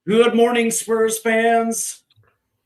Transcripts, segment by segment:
Good morning, Spurs fans.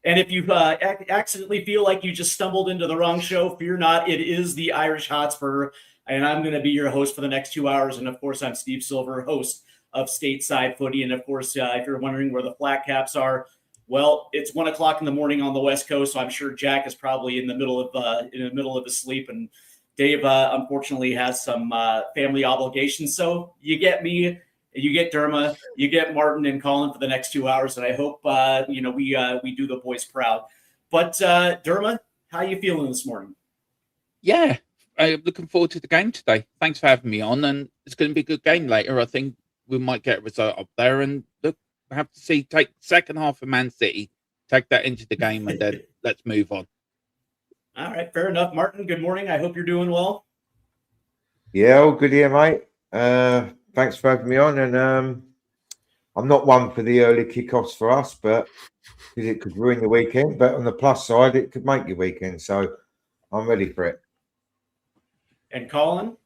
And if you accidentally feel like you just stumbled into the wrong show, fear not. It is the Irish Hotspur, and I'm going to be your host for the next 2 hours. And of course, I'm Steve Silver, host of Stateside Footy. And of course, if you're wondering where the flat caps are, well, it's 1 o'clock in the morning on the West Coast, so I'm sure Jack is probably in the middle of his sleep, and Dave unfortunately has some family obligations. So you get me. You get Derma, you get Martin and Colin for the next 2 hours, and I hope we do the boys proud. But Derma, how you feeling this morning? Yeah, I'm looking forward to the game today. Thanks for having me on, and it's going to be a good game later. I think we might get a result up there, and look, I have to see take second half of Man City, take that into the game, and then let's move on. All right, fair enough. Martin, good morning. I hope you're doing well. Yeah, all good here, mate. Thanks for having me on. And I'm not one for the early kickoffs for us, but because it could ruin your weekend. But on the plus side, it could make your weekend. So I'm ready for it. And Colin,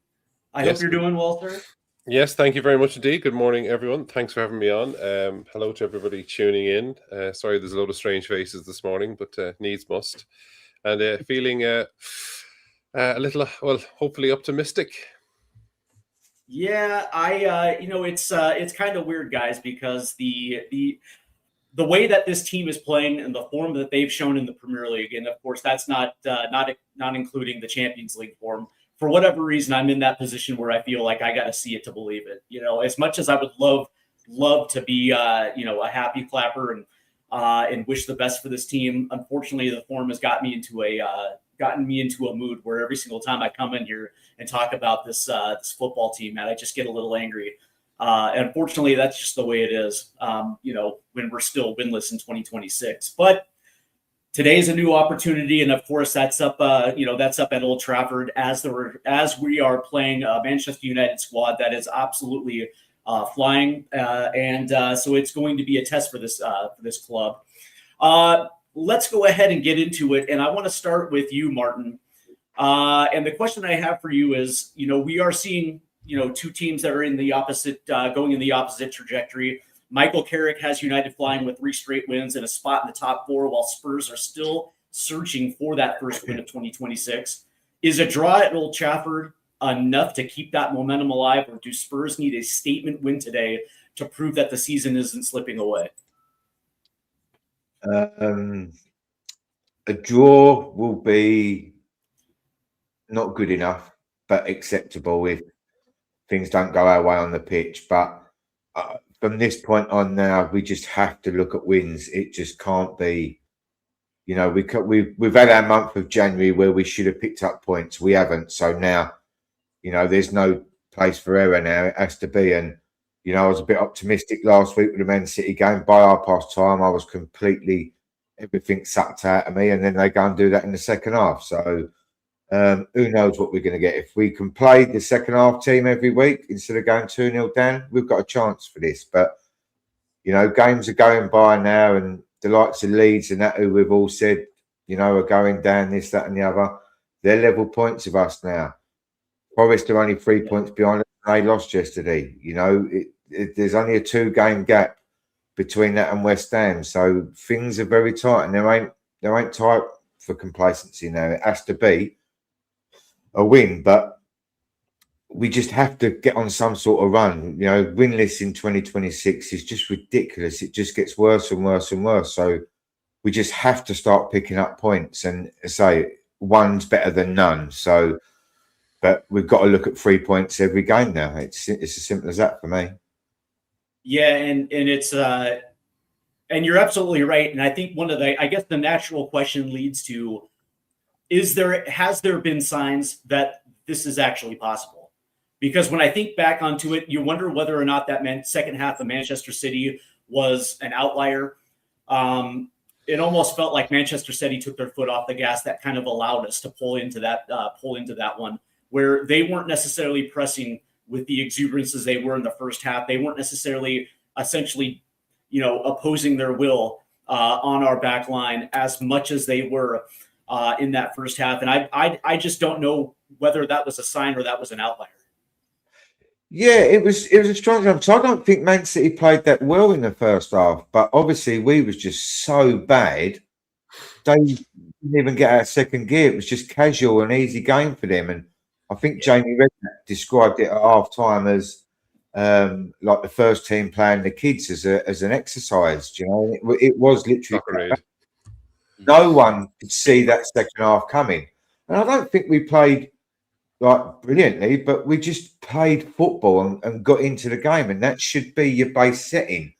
I hope you're doing well, sir. Yes, thank you very much indeed. Good morning, everyone. Thanks for having me on. Hello to everybody tuning in. Sorry, there's a load of strange faces this morning, but needs must. And feeling a little, well, hopefully optimistic. Yeah, it's kind of weird, guys, because the way that this team is playing and the form that they've shown in the Premier League, and of course that's not including the Champions League form. For whatever reason, I'm in that position where I feel like I got to see it to believe it. You know, as much as I would love to be a happy clapper and wish the best for this team, unfortunately the form has gotten me into a mood where every single time I come in here and talk about this football team, man, I just get a little angry. And unfortunately, that's just the way it is, when we're still winless in 2026. But today is a new opportunity, and of course, that's up at Old Trafford as we are playing a Manchester United squad that is absolutely flying, so it's going to be a test for this club. Let's go ahead and get into it. And I want to start with you, Martin. And the question I have for you is, we are seeing, two teams that are going in the opposite trajectory. Michael Carrick has United flying with 3 straight wins and a spot in the top 4, while Spurs are still searching for that first win of 2026. Is a draw at Old Trafford enough to keep that momentum alive, or do Spurs need a statement win today to prove that the season isn't slipping away? A draw will be not good enough, but acceptable if things don't go our way on the pitch. But from this point on now, we just have to look at wins. It just can't be, we've had our month of January where we should have picked up points. We haven't. So now, there's no place for error now. It has to be. And, I was a bit optimistic last week with the Man City game. By half past time, I was completely everything sucked out of me. And then they go and do that in the second half. So who knows what we're going to get. If we can play the second half team every week instead of going 2-0 down, we've got a chance for this. But, games are going by now, and the likes of Leeds and that, who we've all said, are going down, this, that and the other. They're level points of us now. Forest are only 3 points behind us. They lost yesterday. There's only a 2-game gap between that and West Ham. So things are very tight, and there ain't time for complacency now. It has to be a win, but we just have to get on some sort of run. Winless in 2026 is just ridiculous. It just gets worse and worse and worse. So we just have to start picking up points, and say one's better than none. So, but we've got to look at 3 points every game now. It's as simple as that for me. Yeah, and it's and you're absolutely right. And I think the natural question leads to, has there been signs that this is actually possible? Because when I think back onto it, you wonder whether or not that second half of Manchester City was an outlier. It almost felt like Manchester City took their foot off the gas. That kind of allowed us to pull into that one, where they weren't necessarily pressing with the exuberance as they were in the first half. They weren't necessarily essentially, opposing their will on our back line as much as they were in that first half. And I just don't know whether that was a sign or that was an outlier. Yeah, it was a strong game. So I don't think Man City played that well in the first half, but obviously we was just so bad. They didn't even get out of second gear. It was just casual and easy game for them. And I think Jamie Redknapp described it at half time as like the first team playing the kids as an exercise. Do you know, it was literally Soccer aid. no one could see that second half coming. And I don't think we played like brilliantly, but we just played football and got into the game, and that should be your base setting.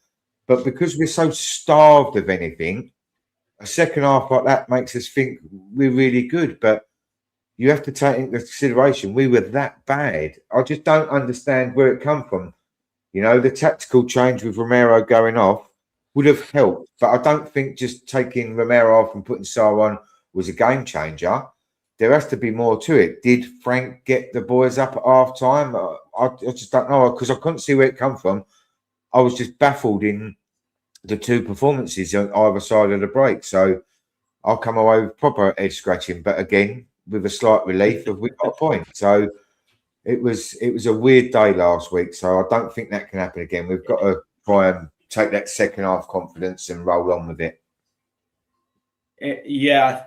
But because we're so starved of anything, a second half like that makes us think we're really good. But you have to take into consideration we were that bad. I just don't understand where it come from. You know, the tactical change with Romero going off would have helped, but I don't think just taking Romero off and putting Sarr on was a game changer. There has to be more to it. Did Frank get the boys up at half time? I just don't know, because I couldn't see where it come from. I was just baffled in the two performances on either side of the break. So I'll come away with proper head scratching, but again, with a slight relief of we got a point. So it was a weird day last week. So I don't think that can happen again. We've got to try and take that second half confidence and roll on with it. Yeah,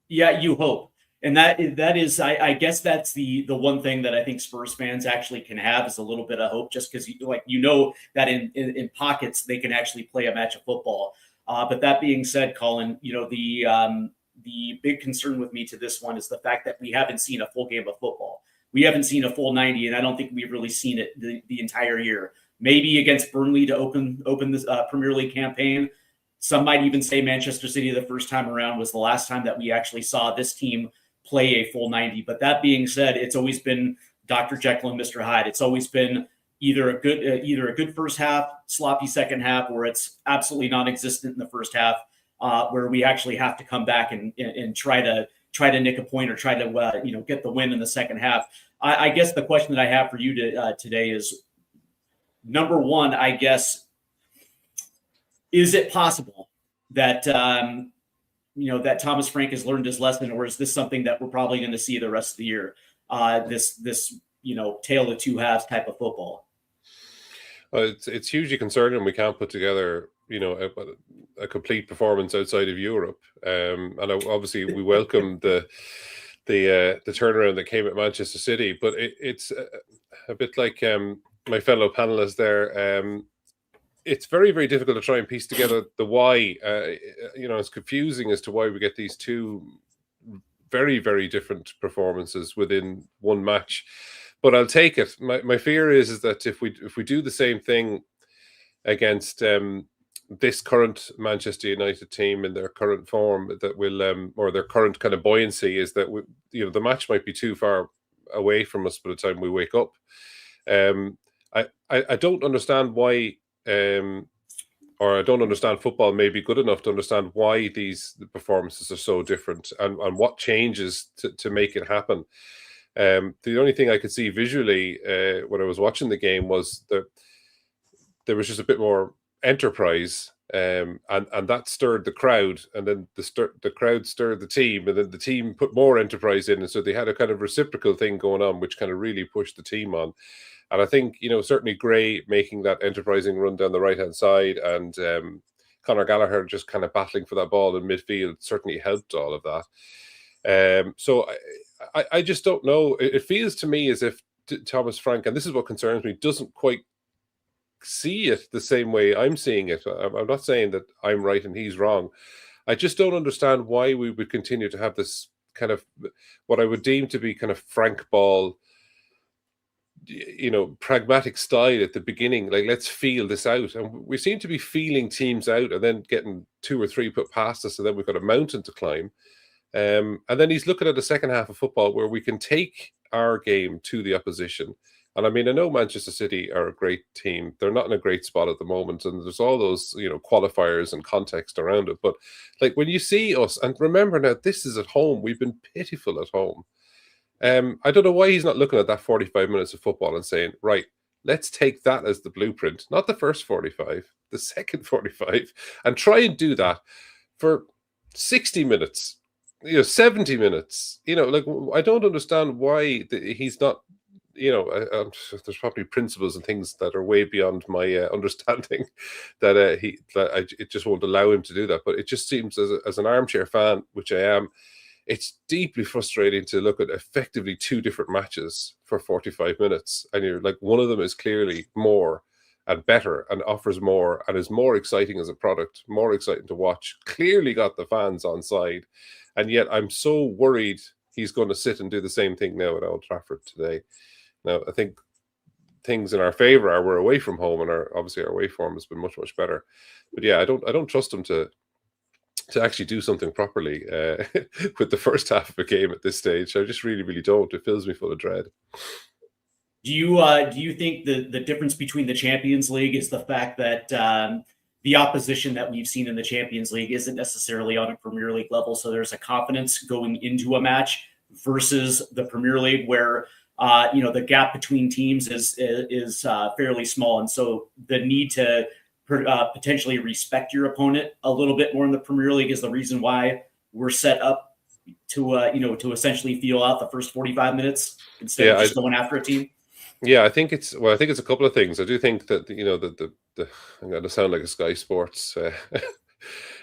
you hope. And that is, I guess that's the one thing that I think Spurs fans actually can have is a little bit of hope, just because that in pockets they can actually play a match of football. But that being said, Colin, the big concern with me to this one is the fact that we haven't seen a full game of football. We haven't seen a full 90, and I don't think we've really seen it the entire year. Maybe against Burnley to open this Premier League campaign. Some might even say Manchester City the first time around was the last time that we actually saw this team play a full 90. But that being said, it's always been Dr. Jekyll and Mr. Hyde. It's always been either a good first half, sloppy second half, or it's absolutely non-existent in the first half, where we actually have to come back and try to nick a point or try to get the win in the second half. I guess the question that I have for you today is, number one, I guess, is it possible that that Thomas Frank has learned his lesson, or is this something that we're probably going to see the rest of the year? This tale of two halves type of football. Well, it's hugely concerning we can't put together a complete performance outside of Europe. And obviously we welcome the turnaround that came at Manchester City, but it's a bit like my fellow panelists there. It's very, very difficult to try and piece together the why. It's confusing as to why we get these two very, very different performances within one match. But I'll take it. My fear is that if we do the same thing against this current Manchester United team in their current form, that will or their current kind of buoyancy, is that the match might be too far away from us by the time we wake up. I don't understand why. Or I don't understand football maybe good enough to understand why the performances are so different and what changes to make it happen. The only thing I could see visually when I was watching the game was that there was just a bit more enterprise, and that stirred the crowd, and then the crowd stirred the team, and then the team put more enterprise in, and so they had a kind of reciprocal thing going on, which kind of really pushed the team on. And I think, certainly Gray making that enterprising run down the right-hand side, and Conor Gallagher just kind of battling for that ball in midfield certainly helped all of that. So I just don't know. It feels to me as if Thomas Frank, and this is what concerns me, doesn't quite see it the same way I'm seeing it. I'm not saying that I'm right and he's wrong. I just don't understand why we would continue to have this kind of what I would deem to be kind of Frank ball, pragmatic style at the beginning. Like, let's feel this out, and we seem to be feeling teams out and then getting two or three put past us, and then we've got a mountain to climb. And then he's looking at the second half of football where we can take our game to the opposition. And I mean, I know Manchester City are a great team. They're not in a great spot at the moment, and there's all those qualifiers and context around it. But like, when you see us, and remember now, this is at home. We've been pitiful at home. I don't know why he's not looking at that 45 minutes of football and saying, right, let's take that as the blueprint, not the first 45, the second 45, and try and do that for 60 minutes, 70 minutes. Like, I don't understand why he's not, there's probably principles and things that are way beyond my understanding that it just won't allow him to do that. But it just seems, as an armchair fan, which I am, it's deeply frustrating to look at effectively two different matches for 45 minutes. And you're like, one of them is clearly more and better and offers more and is more exciting as a product, more exciting to watch, clearly got the fans on side. And yet I'm so worried he's going to sit and do the same thing now at Old Trafford today. Now, I think things in our favour are we're away from home, and obviously our away form has been much, much better. But yeah, I don't trust him to actually do something properly with the first half of a game at this stage. I just really, really don't. It fills me full of dread. Do you think the difference between the Champions League is the fact that the opposition that we've seen in the Champions League isn't necessarily on a Premier League level, so there's a confidence going into a match versus the Premier League where the gap between teams is fairly small, and so the need to potentially respect your opponent a little bit more in the Premier League is the reason why we're set up to essentially feel out the first 45 minutes instead of just going after a team. Yeah, I think it's a couple of things. I do think that the I'm going to sound like a Sky Sports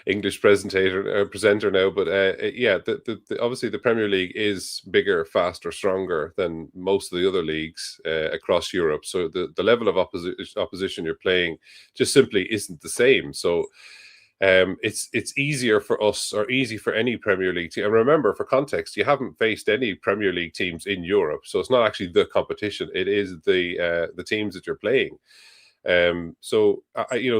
English presenter now, but obviously the Premier League is bigger, faster, stronger than most of the other leagues across Europe. So the level of opposition you're playing just simply isn't the same. So it's easier for us, or easy for any Premier League team. And remember, for context, you haven't faced any Premier League teams in Europe, so it's not actually the competition. It is the teams that you're playing.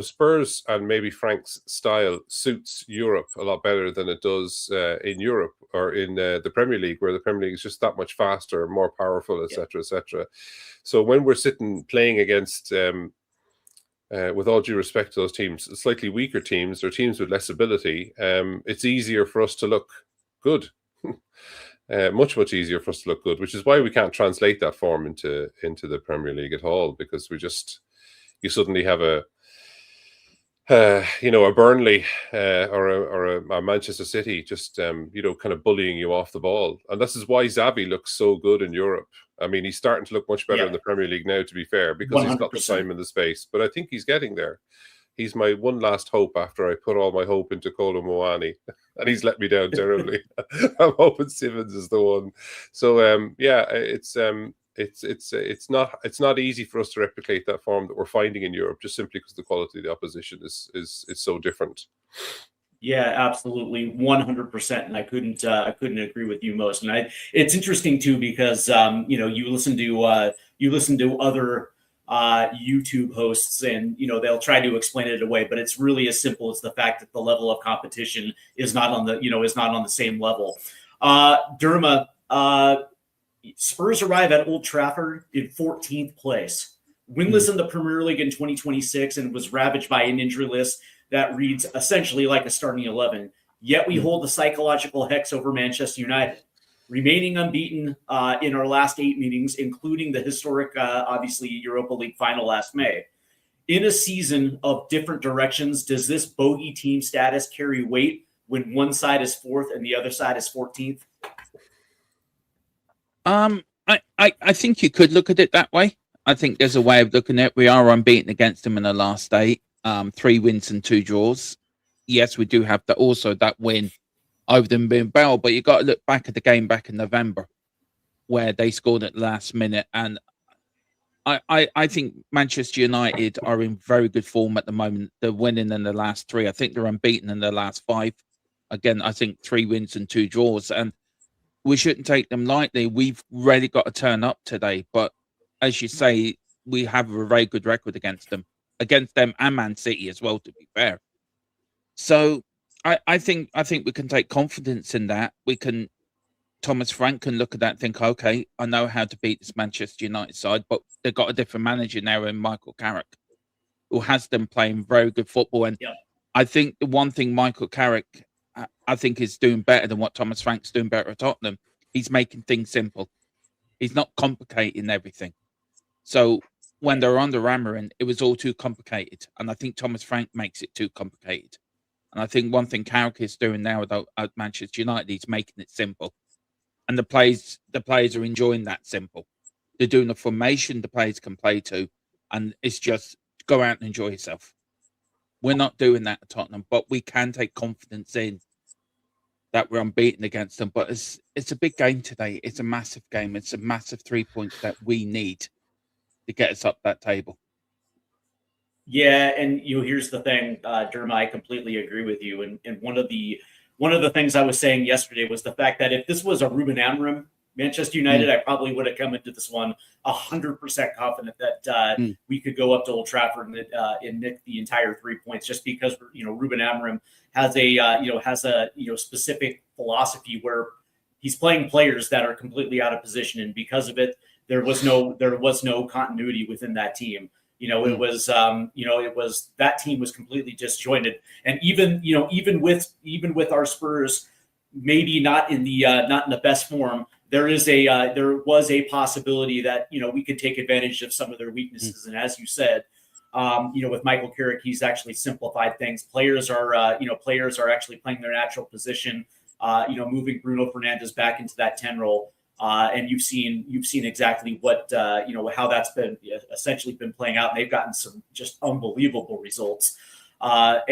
Spurs and maybe Frank's style suits Europe a lot better than it does in Europe or in the Premier League, where the Premier League is just that much faster, more powerful, etc., etc. So when we're sitting playing against with all due respect to those teams, slightly weaker teams or teams with less ability, it's easier for us to look good. Much, much easier for us to look good, which is why we can't translate that form into the Premier League at all, because you suddenly have a Burnley or a Manchester City just kind of bullying you off the ball. And this is why Xavi looks so good in Europe. I mean, he's starting to look much better in the Premier League now, to be fair, because 100%. He's got the time and the space. But I think he's getting there. He's my one last hope after I put all my hope into Kolo Muani, and he's let me down terribly. I'm hoping Simmons is the one. So it's not easy for us to replicate that form that we're finding in Europe, just simply because the quality of the opposition is so different. Yeah, absolutely, 100%, and I couldn't agree with you most. And it's interesting too, because you listen to other YouTube hosts, and they'll try to explain it away, but it's really as simple as the fact that the level of competition is not on the same level. Derma, Spurs arrive at Old Trafford in 14th place, winless in the Premier League in 2026, and was ravaged by an injury list that reads essentially like a starting 11. Yet we hold the psychological hex over Manchester United, remaining unbeaten in our last 8 meetings, including the historic, obviously, Europa League final last May. In a season of different directions, does this bogey team status carry weight when one side is 4th and the other side is 14th? I think you could look at it that way. I think there's a way of looking at it. We are unbeaten against them in the last 8, 3 wins and 2 draws. Yes, we do have that win over them being Bell, but you got to look back at the game back in November where they scored at the last minute. And I think Manchester United are in very good form at the moment. They're winning in the last 3. I think they're unbeaten in the last 5. Again, I think 3 wins and 2 draws. And we shouldn't take them lightly. We've really got to turn up today. But as you say, we have a very good record against them and Man City as well, to be fair. So I think we can take confidence in that. Thomas Frank can look at that and think, okay, I know how to beat this Manchester United side, but they've got a different manager now in Michael Carrick, who has them playing very good football. And I think the one thing Michael Carrick, I think, is doing better than what Thomas Frank's doing better at Tottenham. He's making things simple. He's not complicating everything. So when they're under Amarin, it was all too complicated. And I think Thomas Frank makes it too complicated. And I think one thing Carrick is doing now at Manchester United, he's making it simple. And the players are enjoying that simple. They're doing a formation the players can play to, and it's just go out and enjoy yourself. We're not doing that at Tottenham, but we can take confidence in that we're unbeaten against them. But it's a big game today. It's a massive game. It's a massive 3 points that we need to get us up that table. Yeah, and here's the thing, Derma, I completely agree with you. And one of the things I was saying yesterday was the fact that if this was a Ruben Amorim Manchester United, I probably would have come into this one 100% confident that we could go up to Old Trafford and nick the entire 3 points, just because Ruben Amorim has a specific philosophy where he's playing players that are completely out of position, and because of it, there was no continuity within that team. It was that team was completely disjointed, and even with our Spurs maybe not in the best form, there was a possibility that we could take advantage of some of their weaknesses. And as you said, with Michael Carrick, he's actually simplified things. Players are actually playing their natural position. Moving Bruno Fernandes back into that 10 role. And you've seen exactly what how that's been essentially been playing out. And they've gotten some just unbelievable results. From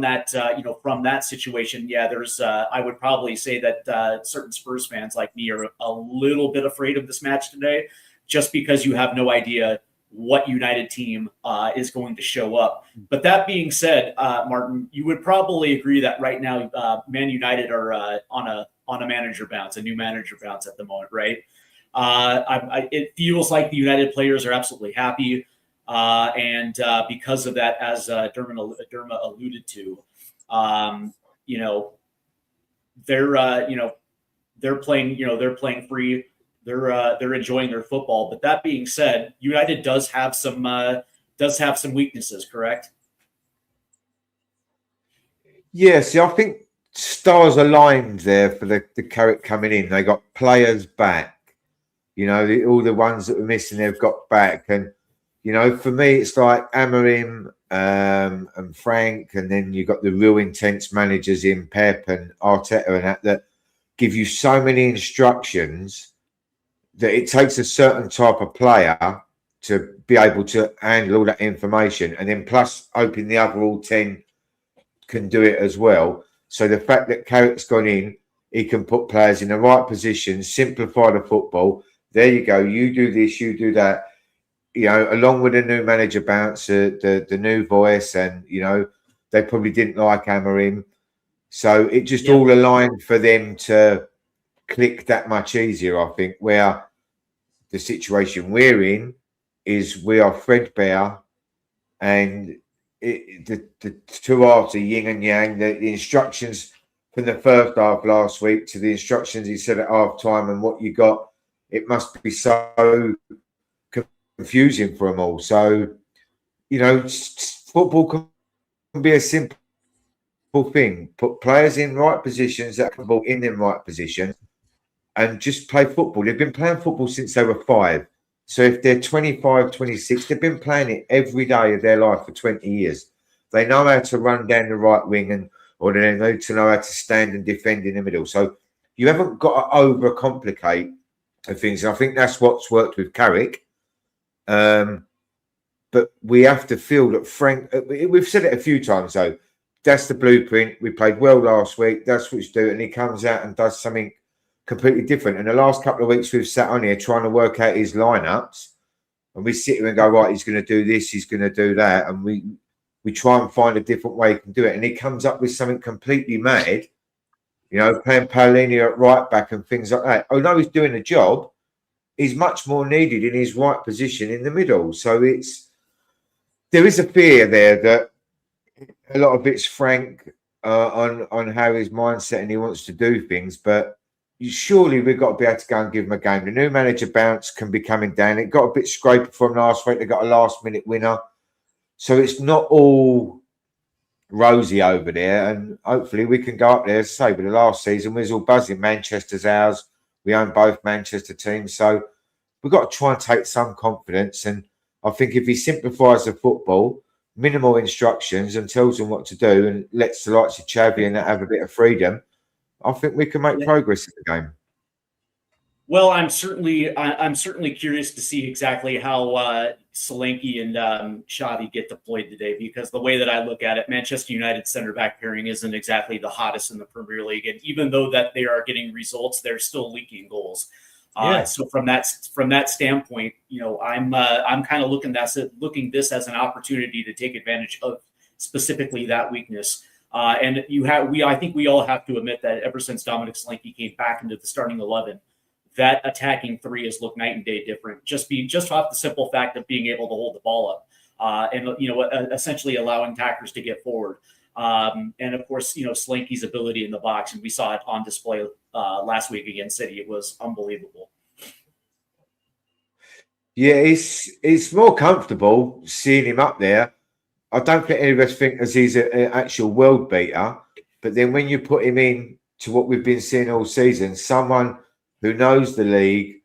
that situation, there's I would probably say that certain Spurs fans like me are a little bit afraid of this match today, just because you have no idea what United team is going to show up. But that being said, Martin, you would probably agree that right now, Man United are on a manager bounce, a new manager bounce at the moment, right? It feels like the United players are absolutely happy. And because of that, as Derma alluded to, they're playing free. They're enjoying their football. But that being said, United does have some weaknesses, correct? Yeah, see, I think stars aligned there for the Carrick coming in. They got players back. All the ones that were missing, they've got back. And for me, it's like Amorim and Frank, and then you've got the real intense managers in Pep and Arteta and that give you so many instructions that it takes a certain type of player to be able to handle all that information. And then plus hoping the other all 10 can do it as well. So the fact that Carrick's gone in, he can put players in the right position, simplify the football. There you go. You do this, you do that. Along with the new manager bounce, the new voice, and they probably didn't like Amorim, so it just all aligned for them to click that much easier. I think where the situation we're in is we are threadbare, and the two halves are yin and yang. The instructions from the first half last week to the instructions he said at half time, and what you got, it must be so confusing for them all. So, football can be a simple thing. Put players in right positions that can ball in the right position and just play football. They've been playing football since they were 5. So if they're 25, 26, they've been playing it every day of their life for 20 years. They know how to run down the right wing or they need to know how to stand and defend in the middle. So you haven't got to overcomplicate things. And I think that's what's worked with Carrick. But we have to feel that Frank, we've said it a few times though, that's the blueprint. We played well last week. That's what he's doing. And he comes out and does something completely different. And the last couple of weeks we've sat on here trying to work out his lineups, and we sit here and go, right, he's going to do this, he's going to do that. And we try and find a different way he can do it. And he comes up with something completely mad, playing Paolini at right back and things like that. Although he's doing the job, he's much more needed in his right position in the middle. So there is a fear there that a lot of it's Frank on how his mindset and he wants to do things, but surely we've got to be able to go and give him a game. The new manager bounce can be coming down. It got a bit scraped from last week. They got a last-minute winner. So it's not all rosy over there, and hopefully we can go up there. As I say, with the last season, we was all buzzing. Manchester's ours. We own both Manchester teams. So we've got to try and take some confidence. And I think if he simplifies the football, minimal instructions, and tells them what to do and lets the likes of Xavi and that have a bit of freedom, I think we can make progress in the game. Well, I'm certainly curious to see exactly how Solanke and Xavi get deployed today, because the way that I look at it, Manchester United center back pairing isn't exactly the hottest in the Premier League, and even though that they are getting results, they're still leaking goals. So from that standpoint, I'm kind of looking this as an opportunity to take advantage of specifically that weakness. And I think we all have to admit that ever since Dominic Solanke came back into the starting 11, that attacking three has looked night and day different. Just off the simple fact of being able to hold the ball up, and essentially allowing attackers to get forward. And of course, Solanke's ability in the box, and we saw it on display last week against City. It was unbelievable. Yeah, it's more comfortable seeing him up there. I don't think any of us think as he's an actual world beater, but then when you put him in to what we've been seeing all season, someone who knows the league,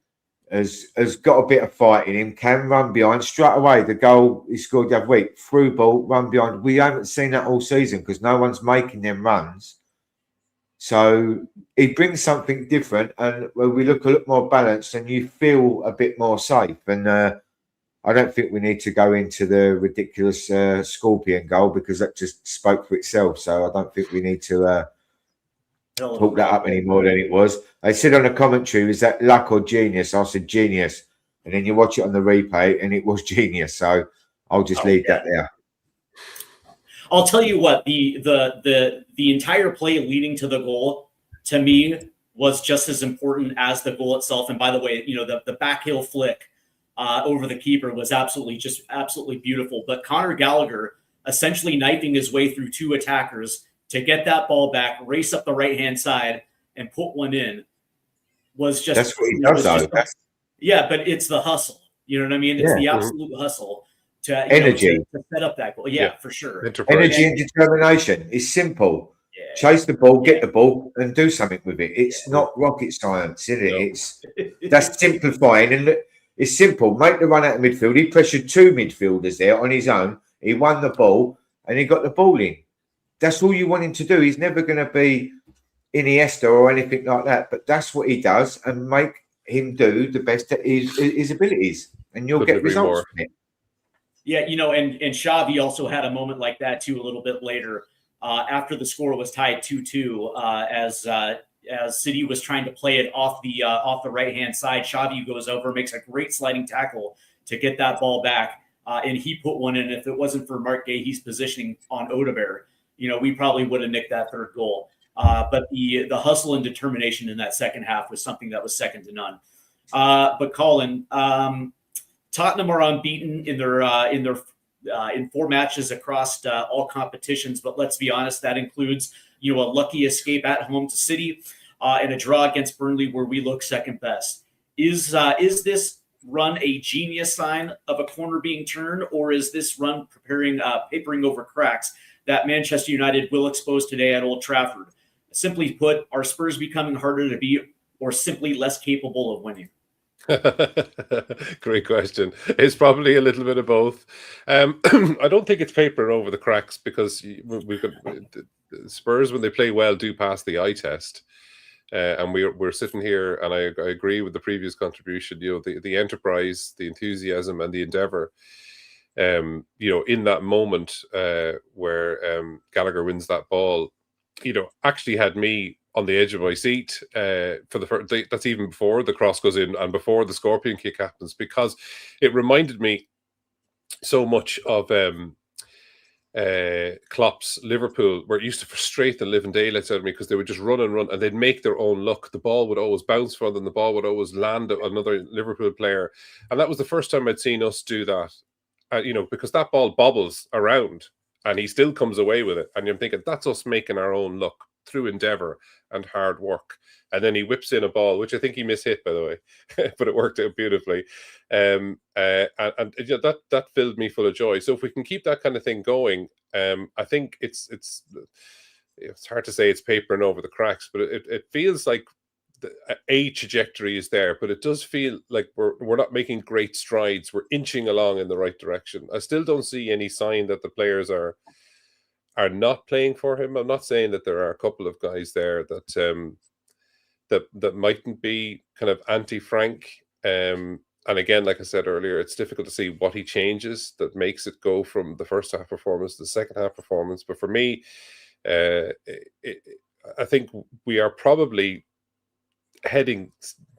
has got a bit of fight in him, can run behind straight away. The goal he scored the other week, through ball, run behind. We haven't seen that all season because no one's making them runs. So he brings something different, and when we look a lot more balanced, and you feel a bit more safe. And I don't think we need to go into the ridiculous Scorpion goal, because that just spoke for itself. So I don't think we need to talk that up any more than it was. They said on the commentary, was that luck or genius? I said genius, and then you watch it on the replay, and it was genius. So I'll just leave that there. I'll tell you what, the entire play leading to the goal, to me, was just as important as the goal itself. And by the way, the back heel flick over the keeper was absolutely beautiful. But Conor Gallagher essentially knifing his way through two attackers to get that ball back, race up the right-hand side, and put one in was just... That's what he does, though. Yeah, but it's the hustle. You know what I mean? It's the absolute hustle to energy to set up that goal. Yeah, for sure. Energy and determination. It's simple. Yeah. Chase the ball, get the ball, and do something with it. It's not rocket science, is it? No. That's simplifying, and it's simple. Make the run out of midfield. He pressured two midfielders there on his own. He won the ball, and he got the ball in. That's all you want him to do. He's never going to be Iniesta or anything like that, but that's what he does, and make him do the best at his abilities, and you'll get results from it. Yeah, and Xavi also had a moment like that too a little bit later after the score was tied 2-2 as City was trying to play it off the right-hand side. Xavi goes over, makes a great sliding tackle to get that ball back, and he put one in. If it wasn't for Mark Gahey's positioning on Odegaard, we probably would have nicked that third goal. But the hustle and determination in that second half was something that was second to none. But Colin, Tottenham are unbeaten in 4 matches across all competitions. But let's be honest, that includes a lucky escape at home to City and a draw against Burnley, where we look second best. Is this run a genius sign of a corner being turned, or is this run papering over cracks that Manchester United will expose today at Old Trafford? Simply put, are Spurs becoming harder to beat, or simply less capable of winning? Great question. It's probably a little bit of both. I don't think it's paper over the cracks, because we've got Spurs, when they play well, do pass the eye test. And we're sitting here, and I agree with the previous contribution. The enterprise, the enthusiasm, and the endeavor. In that moment where Gallagher wins that ball, actually had me on the edge of my seat for the first. That's even before the cross goes in and before the Scorpion kick happens, because it reminded me so much of Klopp's Liverpool, where it used to frustrate the living daylights out of me, because they would just run and they'd make their own luck. The ball would always bounce for them. The ball would always land another Liverpool player, and that was the first time I'd seen us do that. Because that ball bobbles around and he still comes away with it. And you're thinking, that's us making our own luck through endeavor and hard work. And then he whips in a ball, which I think he mishit, by the way, but it worked out beautifully. And that filled me full of joy. So if we can keep that kind of thing going, I think it's hard to say it's papering over the cracks, but it feels like a trajectory is there, but it does feel like we're not making great strides. We're inching along in the right direction. I still don't see any sign that the players are not playing for him. I'm not saying that there are a couple of guys there that that mightn't be kind of anti-Frank. And again, like I said earlier, it's difficult to see what he changes that makes it go from the first half performance to the second half performance. But for me, I think we are probably heading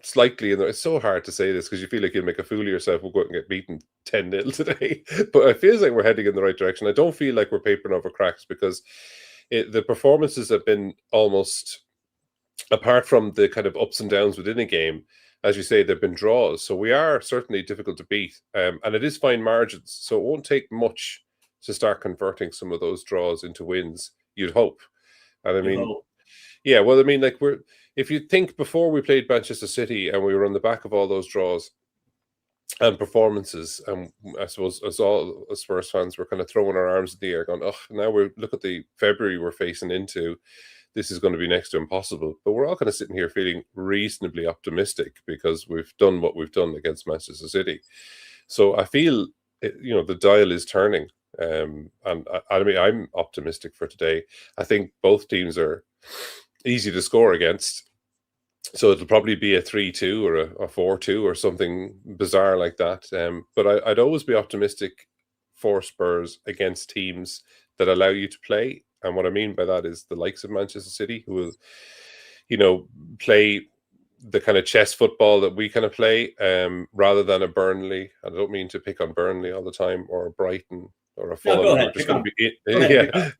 slightly in there. It's so hard to say this because you feel like you'll make a fool of yourself. We'll go out and get beaten 10-0 today. But it feels like we're heading in the right direction. I don't feel like we're papering over cracks because the performances have been almost, apart from the kind of ups and downs within a game, as you say, they've been draws. So we are certainly difficult to beat. And it is fine margins. So it won't take much to start converting some of those draws into wins, you'd hope. And I mean, yeah, well, I mean, like if you think before we played Manchester City and we were on the back of all those draws and performances, and I suppose as Spurs fans, we're kind of throwing our arms in the air going, oh, now look at the February we're facing into. This is going to be next to impossible. But we're all kind of sitting here feeling reasonably optimistic because we've done what we've done against Manchester City. So I feel, the dial is turning. And I mean, I'm optimistic for today. I think both teams are easy to score against. So it'll probably be a 3-2 or a 4-2 or something bizarre like that. But I'd always be optimistic for Spurs against teams that allow you to play. And what I mean by that is the likes of Manchester City, who will, play the kind of chess football that we kind of play, rather than a Burnley. I don't mean to pick on Burnley all the time, or a Brighton or a Fulham. No, We're just going to be,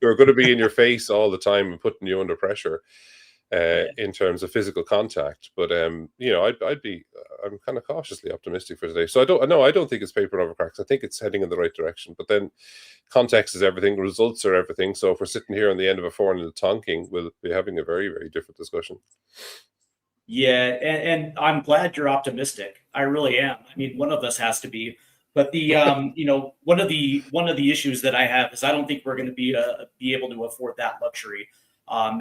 we're going to be in your face all the time and putting you under pressure. In terms of physical contact, but I'm kind of cautiously optimistic for today. So I don't think it's paper over cracks. I think it's heading in the right direction. But then, context is everything. Results are everything. So if we're sitting here on the end of a 4-0 tonking, we'll be having a very, very different discussion. Yeah, and I'm glad you're optimistic. I really am. I mean, one of us has to be. But the one of the issues that I have is I don't think we're going to be able to afford that luxury.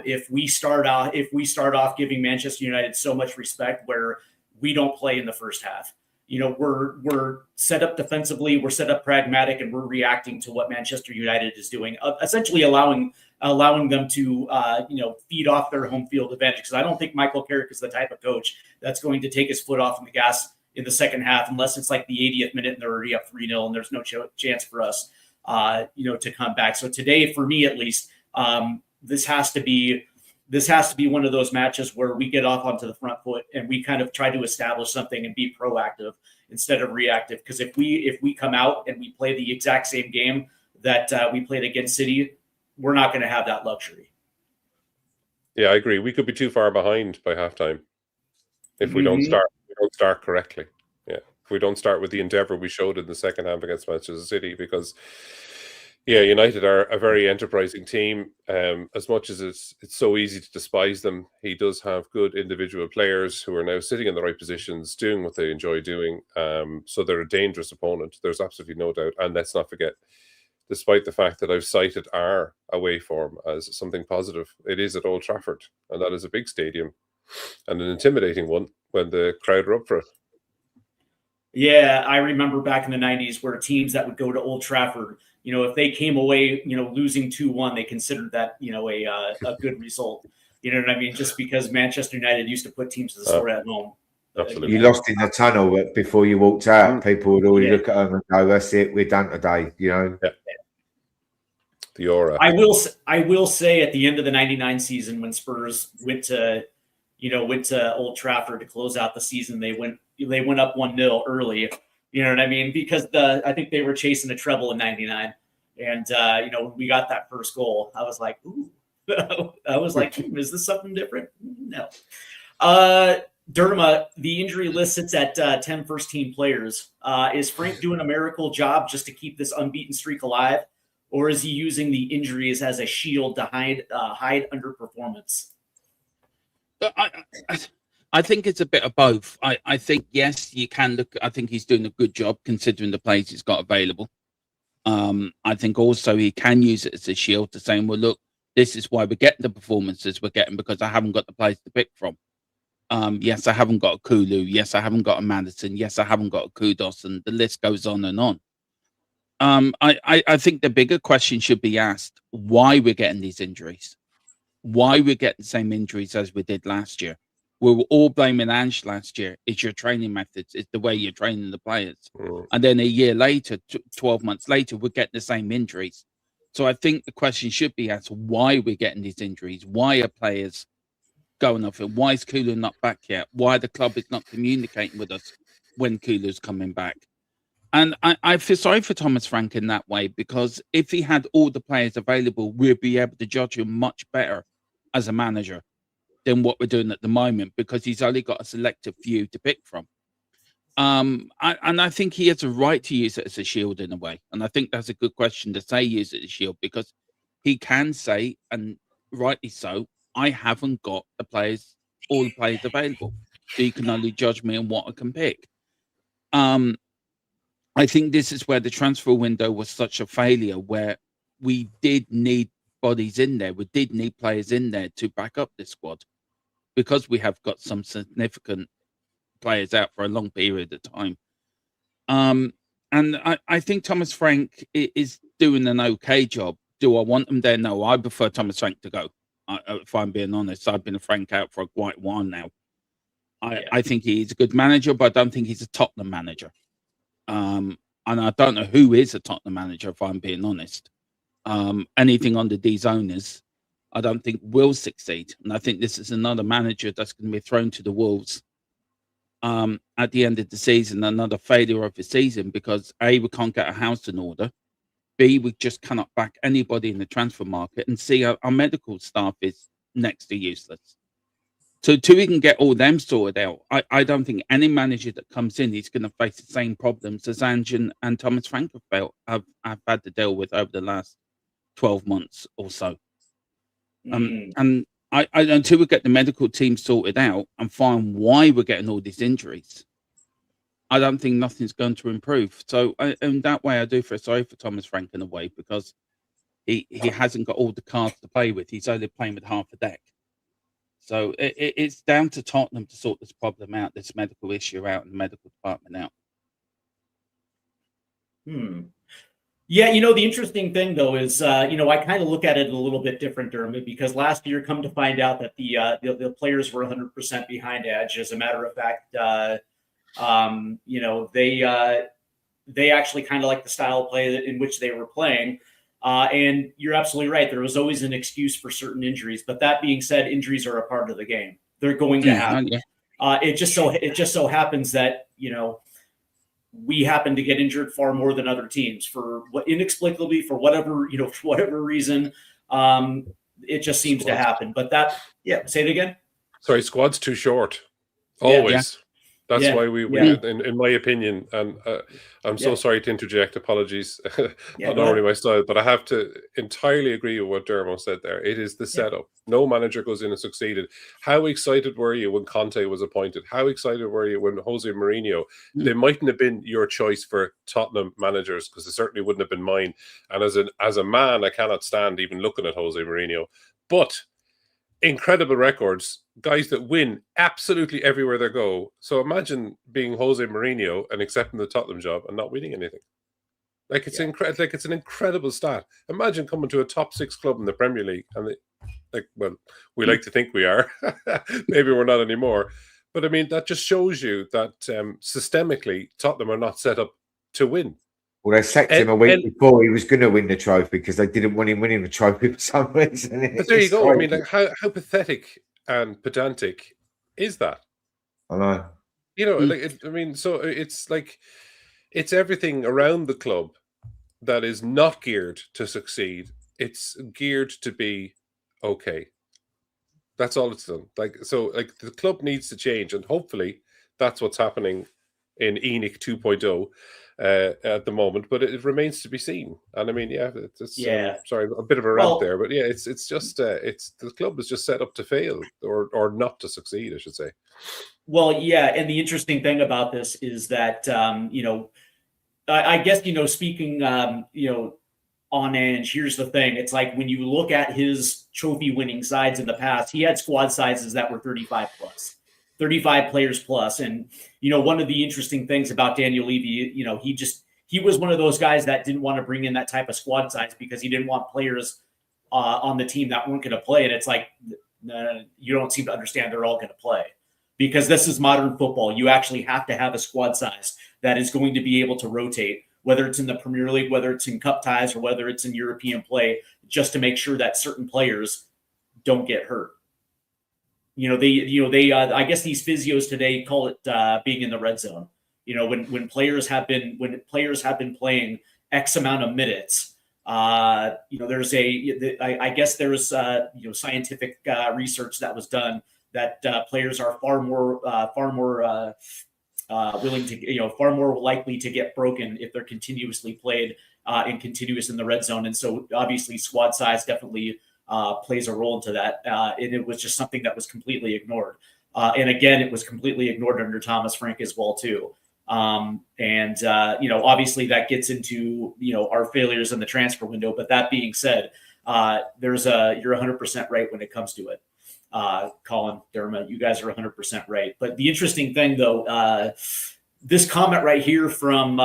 If we start off giving Manchester United so much respect where we don't play in the first half, we're set up defensively, we're set up pragmatic, and we're reacting to what Manchester United is doing, essentially allowing them to feed off their home field advantage. Because I don't think Michael Carrick is the type of coach that's going to take his foot off on the gas in the second half, unless it's like the 80th minute and they're already up 3-0 and there's no chance for us, to come back. So today, for me at least, this has to be one of those matches where we get off onto the front foot and we kind of try to establish something and be proactive instead of reactive. Because if we come out and we play the exact same game that we played against City, we're not going to have that luxury. Yeah, I agree. We could be too far behind by halftime if we don't start correctly. Yeah, if we don't start with the endeavour we showed in the second half against Manchester City, because. Yeah, United are a very enterprising team. As much as it's so easy to despise them, he does have good individual players who are now sitting in the right positions, doing what they enjoy doing. So they're a dangerous opponent. There's absolutely no doubt. And let's not forget, despite the fact that I've cited our away form as something positive, it is at Old Trafford. And that is a big stadium and an intimidating one when the crowd are up for it. Yeah, I remember back in the 90s where teams that would go to Old Trafford, if they came away, losing 2-1, they considered that, a good result. You know what I mean? Just because Manchester United used to put teams to the sword at home. Absolutely. You lost in the tunnel, but before you walked out, people would already look at them and go, "That's it, we're done today." Yeah. The aura. I will say at the end of the 99 season, when Spurs went to Old Trafford to close out the season, they went up 1-0 early. You know what I mean? Because I think they were chasing a treble in 99. And, when we got that first goal, I was like, ooh. I was like, is this something different? No. Derma, the injury list sits at 10 first-team players. Is Frank doing a miracle job just to keep this unbeaten streak alive? Or is he using the injuries as a shield to hide underperformance? I think it's a bit of both. I think, yes, you can look. I think he's doing a good job considering the players he's got available. I think also he can use it as a shield to saying, well, look, this is why we're getting the performances we're getting because I haven't got the players to pick from. Yes, I haven't got a Kulu. Yes, I haven't got a Madison. Yes, I haven't got a Kudos, and the list goes on and on. I think the bigger question should be asked why we're getting these injuries, why we're getting the same injuries as we did last year. We were all blaming Ange last year. It's your training methods. It's the way you're training the players. Mm. And then a year later, 12 months later, we're getting the same injuries. So I think the question should be asked, why we're getting these injuries. Why are players going off it? Why is Kula not back yet? Why the club is not communicating with us when Kula's coming back? And I feel sorry for Thomas Frank in that way, because if he had all the players available, we'd be able to judge him much better as a manager than what we're doing at the moment, because he's only got a selective few to pick from. And I think he has a right to use it as a shield in a way. And I think that's a good question to say use it as a shield, because he can say, and rightly so, I haven't got all the players available. So you can only judge me on what I can pick. I think this is where the transfer window was such a failure, where we did need bodies in there. We did need players in there to back up this squad, because we have got some significant players out for a long period of time. And I think Thomas Frank is doing an okay job. Do I want him there? No, I prefer Thomas Frank to go. If I'm being honest, I've been a Frank out for quite a while now. I think he's a good manager, but I don't think he's a Tottenham manager. And I don't know who is a Tottenham manager, if I'm being honest. Anything under these owners, I don't think will succeed. And I think this is another manager that's going to be thrown to the wolves at the end of the season, another failure of the season, because A, we can't get a house in order. B, we just cannot back anybody in the transfer market. And C, our medical staff is next to useless. So till we can get all them sorted out, I don't think any manager that comes in is going to face the same problems as Ange and Thomas Frank have had to deal with over the last 12 months or so. And I until we get the medical team sorted out and find why we're getting all these injuries, I don't think nothing's going to improve. So in that way, I do feel sorry for Thomas Frank in a way, because he hasn't got all the cards to play with. He's only playing with half a deck. So it's down to Tottenham to sort this problem out, this medical issue out, and the medical department out. Yeah, the interesting thing, though, is, I kind of look at it a little bit different, Dermot, because last year, come to find out that the players were 100% behind Edge. As a matter of fact, they actually kind of like the style of play in which they were playing. And you're absolutely right. There was always an excuse for certain injuries. But that being said, injuries are a part of the game. They're going to happen. It just so happens that, we happen to get injured far more than other teams for inexplicably, for whatever reason. It just seems to happen. But say it again. Sorry, squad's too short. Always. That's why we in my opinion, and I'm so sorry to interject, apologies, not normally my style, but I have to entirely agree with what Dermo said there. It is the setup. No manager goes in and succeeded. How excited were you when Conte was appointed? How excited were you when Jose Mourinho? They mightn't have been your choice for Tottenham managers, because they certainly wouldn't have been mine. And as a man, I cannot stand even looking at Jose Mourinho. But incredible records, guys that win absolutely everywhere they go. So imagine being Jose Mourinho and accepting the Tottenham job and not winning anything. Like it's it's an incredible stat. Imagine coming to a top 6 club in the Premier League, and we like to think we are. Maybe we're not anymore. But I mean, that just shows you that systemically Tottenham are not set up to win. Well, they sacked him a week before he was going to win the trophy, because they didn't want him winning the trophy for some reason. But there you go. I mean, like, how pathetic and pedantic is that? I know. So it's like, it's everything around the club that is not geared to succeed. It's geared to be okay. That's all it's done. The club needs to change, and hopefully that's what's happening in ENIC 2.0 at the moment, but it remains to be seen. And I mean, sorry, a bit of a rant there, but it's just the club is just set up to fail or not to succeed, I should say. Well, and the interesting thing about this is that I guess speaking on Ange, here's the thing: it's like when you look at his trophy-winning sides in the past, he had squad sizes that were 35 players plus. And, one of the interesting things about Daniel Levy, he was one of those guys that didn't want to bring in that type of squad size, because he didn't want players on the team that weren't going to play. And it's like, you don't seem to understand they're all going to play. because this is modern football. You actually have to have a squad size that is going to be able to rotate, whether it's in the Premier League, whether it's in cup ties, or whether it's in European play, just to make sure that certain players don't get hurt. I guess these physios today call it being in the red zone. When players have been playing X amount of minutes, there's scientific research that was done that players are far more willing to, far more likely to get broken if they're continuously played and continuous in the red zone. And so obviously squad size definitely plays a role into that. And it was just something that was completely ignored. And again, it was completely ignored under Thomas Frank as well, too. Obviously that gets into, our failures in the transfer window. But that being said, you're 100% right when it comes to it. Colin, Dermot, you guys are 100% right. But the interesting thing, though, this comment right here from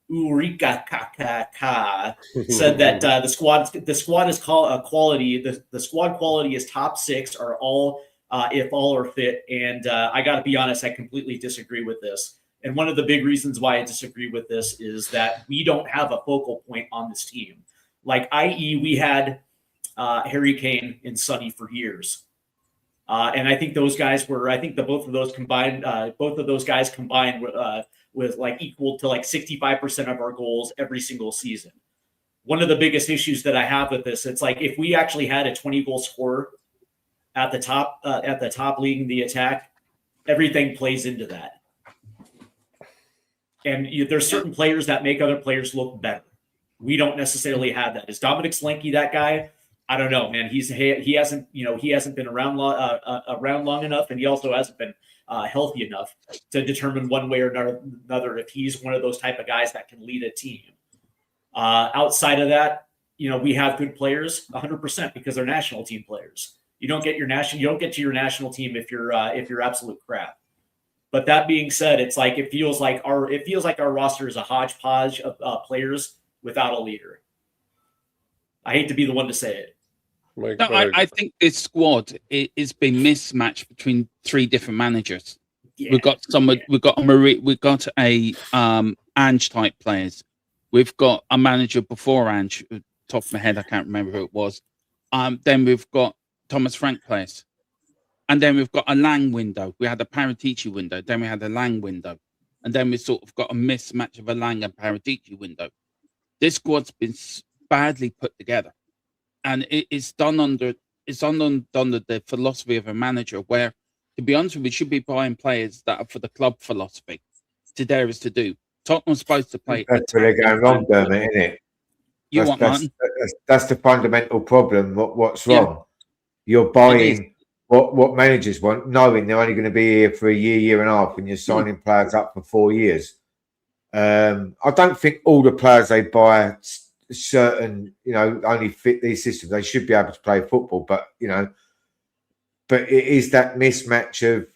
Ulrika Kaka said that the squad is quality. The squad quality is top 6 are all if all are fit. And I got to be honest, I completely disagree with this. And one of the big reasons why I disagree with this is that we don't have a focal point on this team. Like, i.e., we had Harry Kane and Sonny for years. And I think those guys were, both of those guys combined with like equal to like 65% of our goals every single season. One of the biggest issues that I have with this, it's like if we actually had a 20-goal scorer at the top leading the attack, everything plays into that. And there's certain players that make other players look better. We don't necessarily have that. Is Dominic Solanke that guy? I don't know, man. He hasn't been around long enough, and he also hasn't been healthy enough to determine one way or another if he's one of those type of guys that can lead a team. Outside of that, we have good players 100% because they're national team players. You don't get to your national team if you're absolute crap. But that being said, it's like it feels like our roster is a hodgepodge of players without a leader. I hate to be the one to say it. I think this squad is been mismatched between 3 different managers. Yeah. We've got Ange type players. We've got a manager before Ange, top of my head, I can't remember who it was. Then we've got Thomas Frank players. And then we've got a Lang window. We had a Paratici window. Then we had a Lang window. And then we sort of got a mismatch of a Lang and Paratici window. This squad's been badly put together. And it's done under the philosophy of a manager where, to be honest with you, we should be buying players that are for the club philosophy to dare us to do. Tottenham's supposed to play. That's where they're going wrong, Dermot, isn't it? That's the fundamental problem. What's wrong? You're buying what managers want, knowing they're only going to be here for a year and a half, and you're signing players up for 4 years. I don't think all the players they buy certain, only fit these systems. They should be able to play football, but it is that mismatch of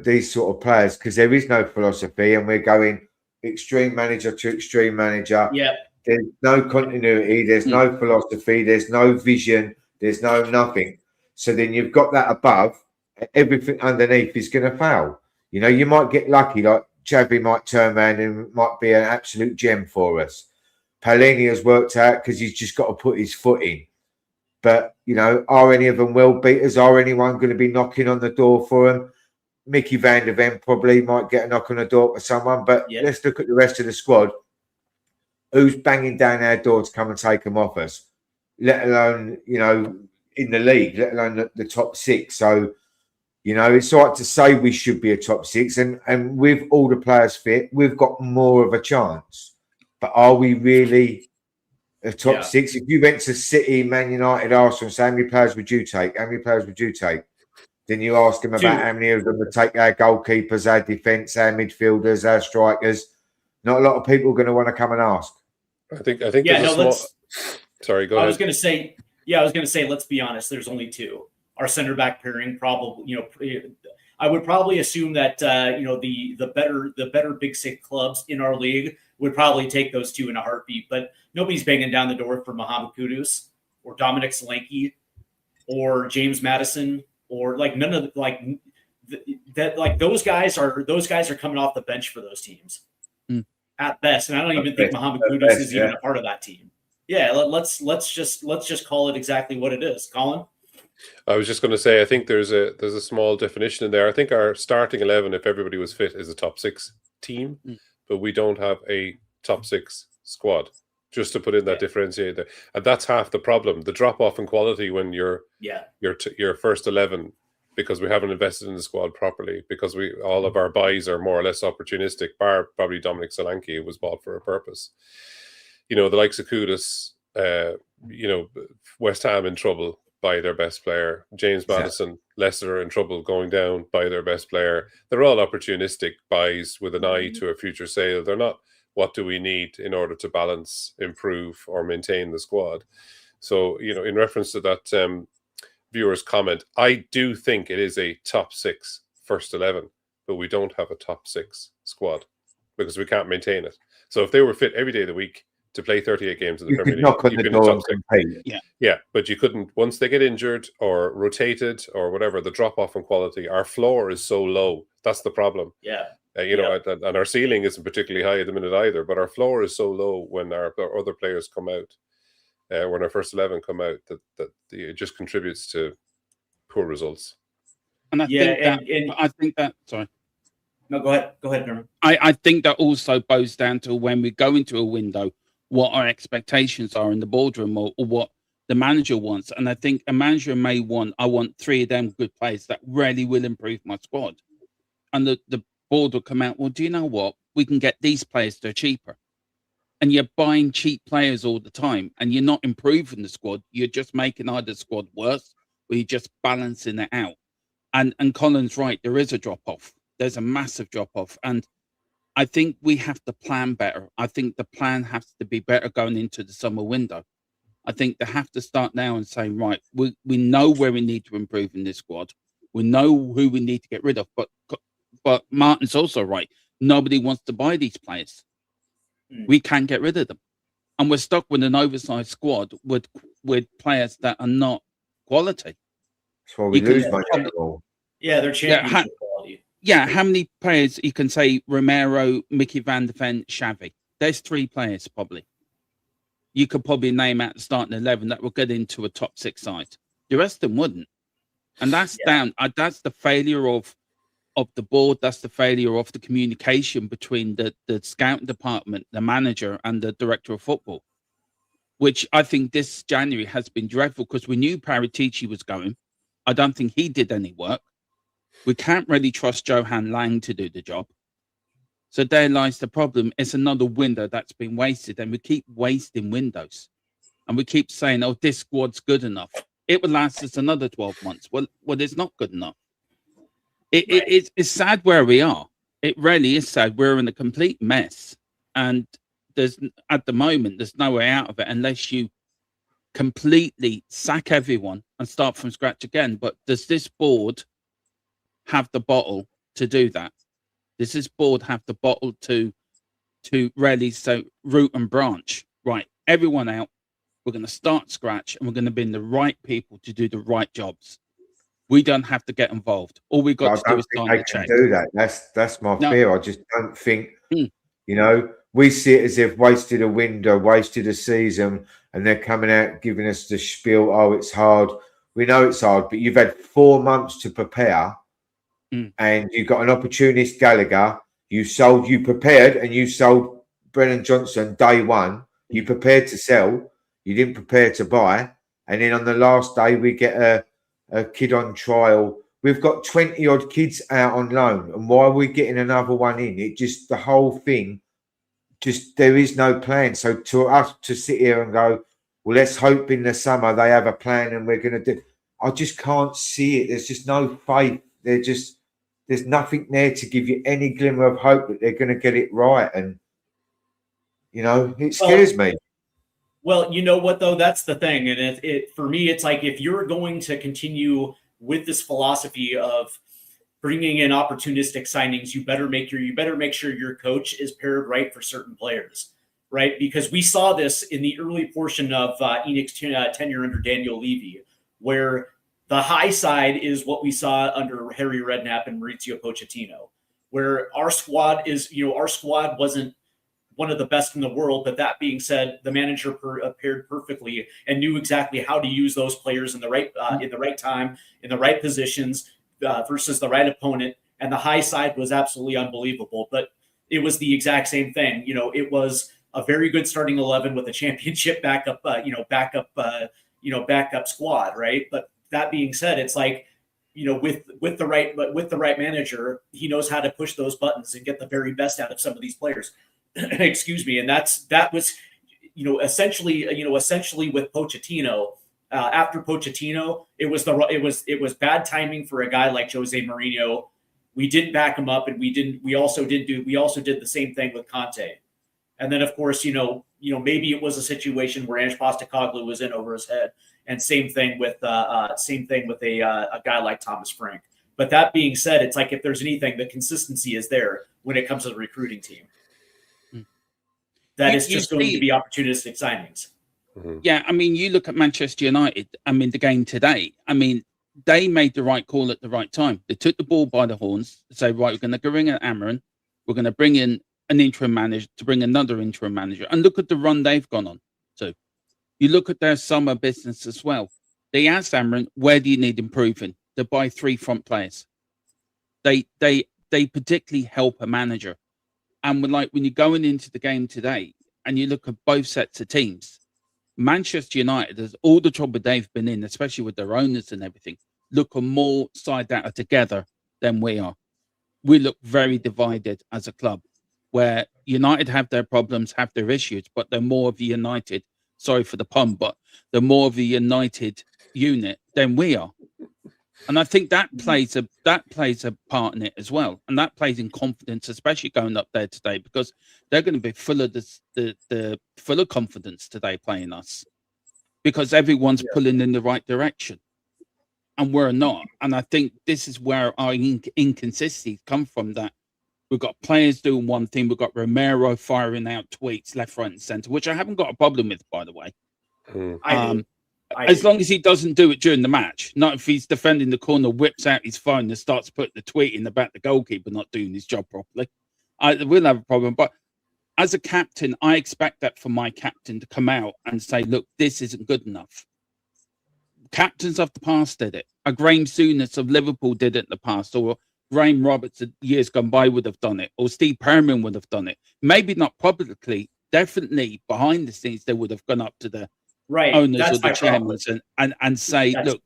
these sort of players because there is no philosophy, and we're going extreme manager to extreme manager. Yeah, there's no continuity, there's no philosophy, there's no vision, there's no nothing. So then you've got that above, everything underneath is going to fail. You might get lucky, like Xavi might turn around and might be an absolute gem for us. Palini has worked out because he's just got to put his foot in. But, are any of them well beaters? Are anyone going to be knocking on the door for them? Mickey van der Ven probably might get a knock on the door for someone. But let's look at the rest of the squad. Who's banging down our door to come and take them off us? Let alone, in the league, let alone the top 6. So, it's all right to say we should be a top 6. And with all the players fit, we've got more of a chance. But are we really a top 6? If you went to City, Man United, Arsenal, say, how many players would you take? How many players would you take? Then you ask them about how many of them would take our goalkeepers, our defence, our midfielders, our strikers. Not a lot of people are going to want to come and ask. I think Sorry, go ahead. I was going to say, let's be honest. There's only 2. Our center back pairing probably, I would probably assume that the better Big 6 clubs in our league would probably take those 2 in a heartbeat. But nobody's banging down the door for Mohamed Kudus or Dominic Solanke or James Maddison or none of that like those guys are coming off the bench for those teams at best, and I don't even think Mohamed Kudus is even a part of that team. Yeah, let's just call it exactly what it is, Colin. I was just going to say, I think there's a small definition in there. I think our starting 11, if everybody was fit, is a top 6 team, but we don't have a top 6 squad. Just to put in that differentiator there, and that's half the problem. The drop off in quality when your first 11, because we haven't invested in the squad properly, because all of our buys are more or less opportunistic. Bar probably Dominic Solanke, who was bought for a purpose. The likes of Kudus, West Ham in trouble by their best player. James Maddison, Leicester in trouble going down by their best player. They're all opportunistic buys with an eye to a future sale. They're not, what do we need in order to balance, improve, or maintain the squad? So, in reference to that viewer's comment, I do think it is a top 6 first 11, but we don't have a top 6 squad because we can't maintain it. So if they were fit every day of the week to play 38 games in the Premier League, knock on the door and compete. Yeah, but you couldn't, once they get injured or rotated or whatever, the drop off in quality, our floor is so low. That's the problem. Yeah. And our ceiling isn't particularly high at the minute either, but our floor is so low when our other players come out, when our first 11 come out, that it just contributes to poor results. And I think that sorry. No, go ahead, Norman. I think that also boils down to when we go into a window, what our expectations are in the boardroom or what the manager wants. And I think a manager may want, I want 3 of them good players that really will improve my squad. And the board will come out, well, do you know what? We can get these players that are cheaper. And you're buying cheap players all the time and you're not improving the squad. You're just making either the squad worse or you're just balancing it out. And Colin's right, there is a drop-off. There's a massive drop-off. And I think we have to plan better. I think the plan has to be better going into the summer window. I think they have to start now and say, right, we know where we need to improve in this squad. We know who we need to get rid of. But Martin's also right. Nobody wants to buy these players. We can get rid of them. And we're stuck with an oversized squad with players that are not quality. That's why we lose money. Yeah, they're championship quality. Yeah, how many players you can say Romero, Mickey van der Ven, Xavi? There's 3 players probably. You could probably name out the starting 11 that will get into a top 6 side. The rest of them wouldn't. And that's down. That's the failure of the board. That's the failure of the communication between the scouting department, the manager, and the director of football, which I think this January has been dreadful because we knew Paratici was going. I don't think he did any work. We can't really trust Johan Lang to do the job. So there lies the problem. It's another window that's been wasted, and we keep wasting windows. And we keep saying, oh, this squad's good enough. It will last us another 12 months. Well, it's not good enough. It's sad where we are. It really is sad. We're in a complete mess. And at the moment, there's no way out of it unless you completely sack everyone and start from scratch again. But does this board have the bottle to do that? Does this board have the bottle to really say root and branch? Right, everyone out. We're going to start scratch and we're going to bring the right people to do the right jobs. We don't have to get involved. All we've got to do is sign the check. Do that. That's my fear. I just don't think, we see it as if wasted a window, wasted a season, and they're coming out giving us the spiel. Oh, it's hard. We know it's hard, but you've had 4 months to prepare, and you've got an opportunist Gallagher. You prepared, and you sold Brennan Johnson day one. You prepared to sell. You didn't prepare to buy. And then on the last day, we get a kid on trial. We've got 20 odd kids out on loan. And why are we getting another one in? The whole thing, there is no plan. So to us to sit here and go, well, let's hope in the summer they have a plan and we're going to do. I just can't see it. There's just no faith. There's nothing there to give you any glimmer of hope that they're going to get it right. And, it scares me. Well, you know what, though? That's the thing. And for me, it's like if you're going to continue with this philosophy of bringing in opportunistic signings, you better make sure your coach is paired right for certain players, right? Because we saw this in the early portion of Enoch's tenure under Daniel Levy, where The high side is what we saw under Harry Redknapp and Mauricio Pochettino, where our squad wasn't one of the best in the world. But that being said, the manager paired perfectly and knew exactly how to use those players in the right time, in the right positions versus the right opponent. And the high side was absolutely unbelievable. But it was the exact same thing. It was a very good starting 11 with a championship backup squad, right? But that being said, it's like, with the right manager, he knows how to push those buttons and get the very best out of some of these players. Excuse me. And that was essentially with Pochettino. After Pochettino, it was bad timing for a guy like Jose Mourinho. We didn't back him up, and we also did the same thing with Conte. And then, of course, maybe it was a situation where Ange Postecoglou was in over his head, and same thing with a guy like Thomas Frank. But that being said, it's like, if there's anything, the consistency is there when it comes to the recruiting team. That is just going to be opportunistic signings. Mm-hmm. Yeah, I mean, you look at Manchester United. I mean, the game today. I mean, they made the right call at the right time. They took the ball by the horns to say, right, we're going to go bring in Amarin. We're going to bring in an interim manager to bring another interim manager. And look at the run they've gone on. So you look at their summer business as well. They asked Amarin, where do you need improving? They buy 3 front players. They particularly help a manager. And when you're going into the game today and you look at both sets of teams, Manchester United, there's all the trouble they've been in, especially with their owners and everything, look more side that are together than we are. We look very divided as a club, where United have their problems, have their issues, but they're more of a united, sorry for the pun, but they're more of a united unit than we are. And I think that plays a part in it as well. And that plays in confidence, especially going up there today, because they're going to be full of confidence today playing us, because everyone's pulling in the right direction and we're not. And I think this is where our inconsistencies come from, that we've got players doing one thing. We've got Romero firing out tweets left, right, and centre, which I haven't got a problem with, by the way. As long as he doesn't do it during the match. Not if he's defending the corner, whips out his phone and starts putting the tweet in about the goalkeeper not doing his job properly. I will have a problem. But as a captain, I expect that from my captain to come out and say, look, this isn't good enough. Captains of the past did it. A Graham Souness of Liverpool did it in the past, or Graham Roberts years gone by would have done it, or Steve Perman would have done it. Maybe not publicly, definitely behind the scenes, they would have gone up to the owners or the chairmen and say, look,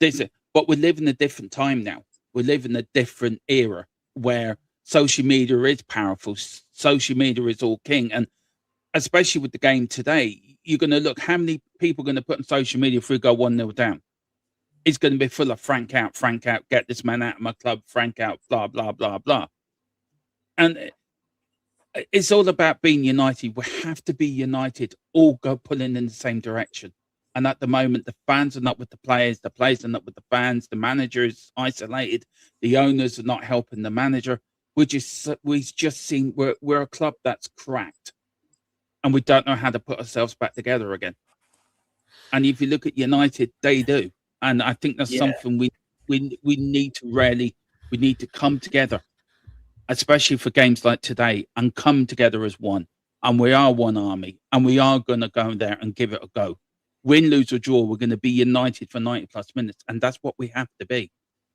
this is, but we live in a different time now. We live in a different era where social media is powerful. Social media is all king. And especially with the game today, you're going to look how many people are going to put on social media if we go 1-0 down. It's going to be full of Frank out, get this man out of my club, Frank out, blah, blah, blah, blah. And it's all about being united. We have to be united, all go pulling in the same direction. And at the moment, the fans are not with the players are not with the fans, the manager is isolated, the owners are not helping the manager. We've just seen we're a club that's cracked, and we don't know how to put ourselves back together again. And if you look at United, they do. And I think that's something we need to come together, especially for games like today, and come together as one. And we are one army, and we are going to go there and give it a go. Win, lose, or draw, we're going to be united for 90 plus minutes. And that's what we have to be.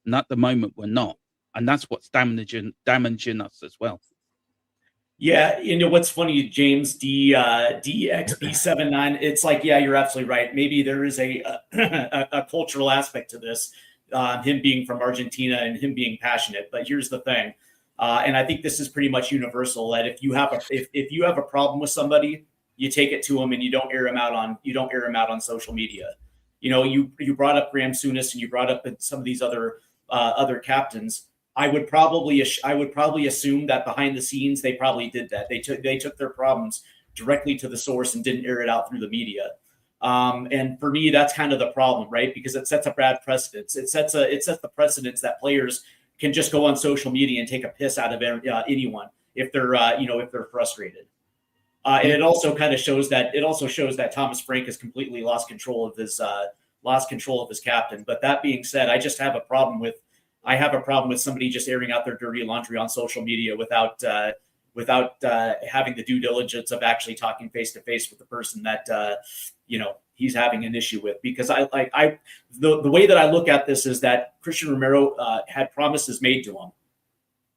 And at the moment, we're not. And that's what's damaging us as well. Yeah, what's funny, James, DXB79, it's like, yeah, you're absolutely right. Maybe there is a cultural aspect to this, him being from Argentina and him being passionate. But here's the thing, and I think this is pretty much universal, that if you have a problem with somebody, you take it to them and you don't air them out on social media. You brought up Graham Souness and you brought up some of these other captains. I would probably assume that behind the scenes they probably did that. They took their problems directly to the source and didn't air it out through the media. And for me, that's kind of the problem, right? Because it sets a bad precedence. It sets the precedence that players can just go on social media and take a piss out of anyone if they're frustrated. And it also shows that Thomas Frank has completely lost control of lost control of his captain. But that being said, I just have a problem with somebody just airing out their dirty laundry on social media without having the due diligence of actually talking face to face with the person that he's having an issue with. Because the way that I look at this is that Christian Romero had promises made to him,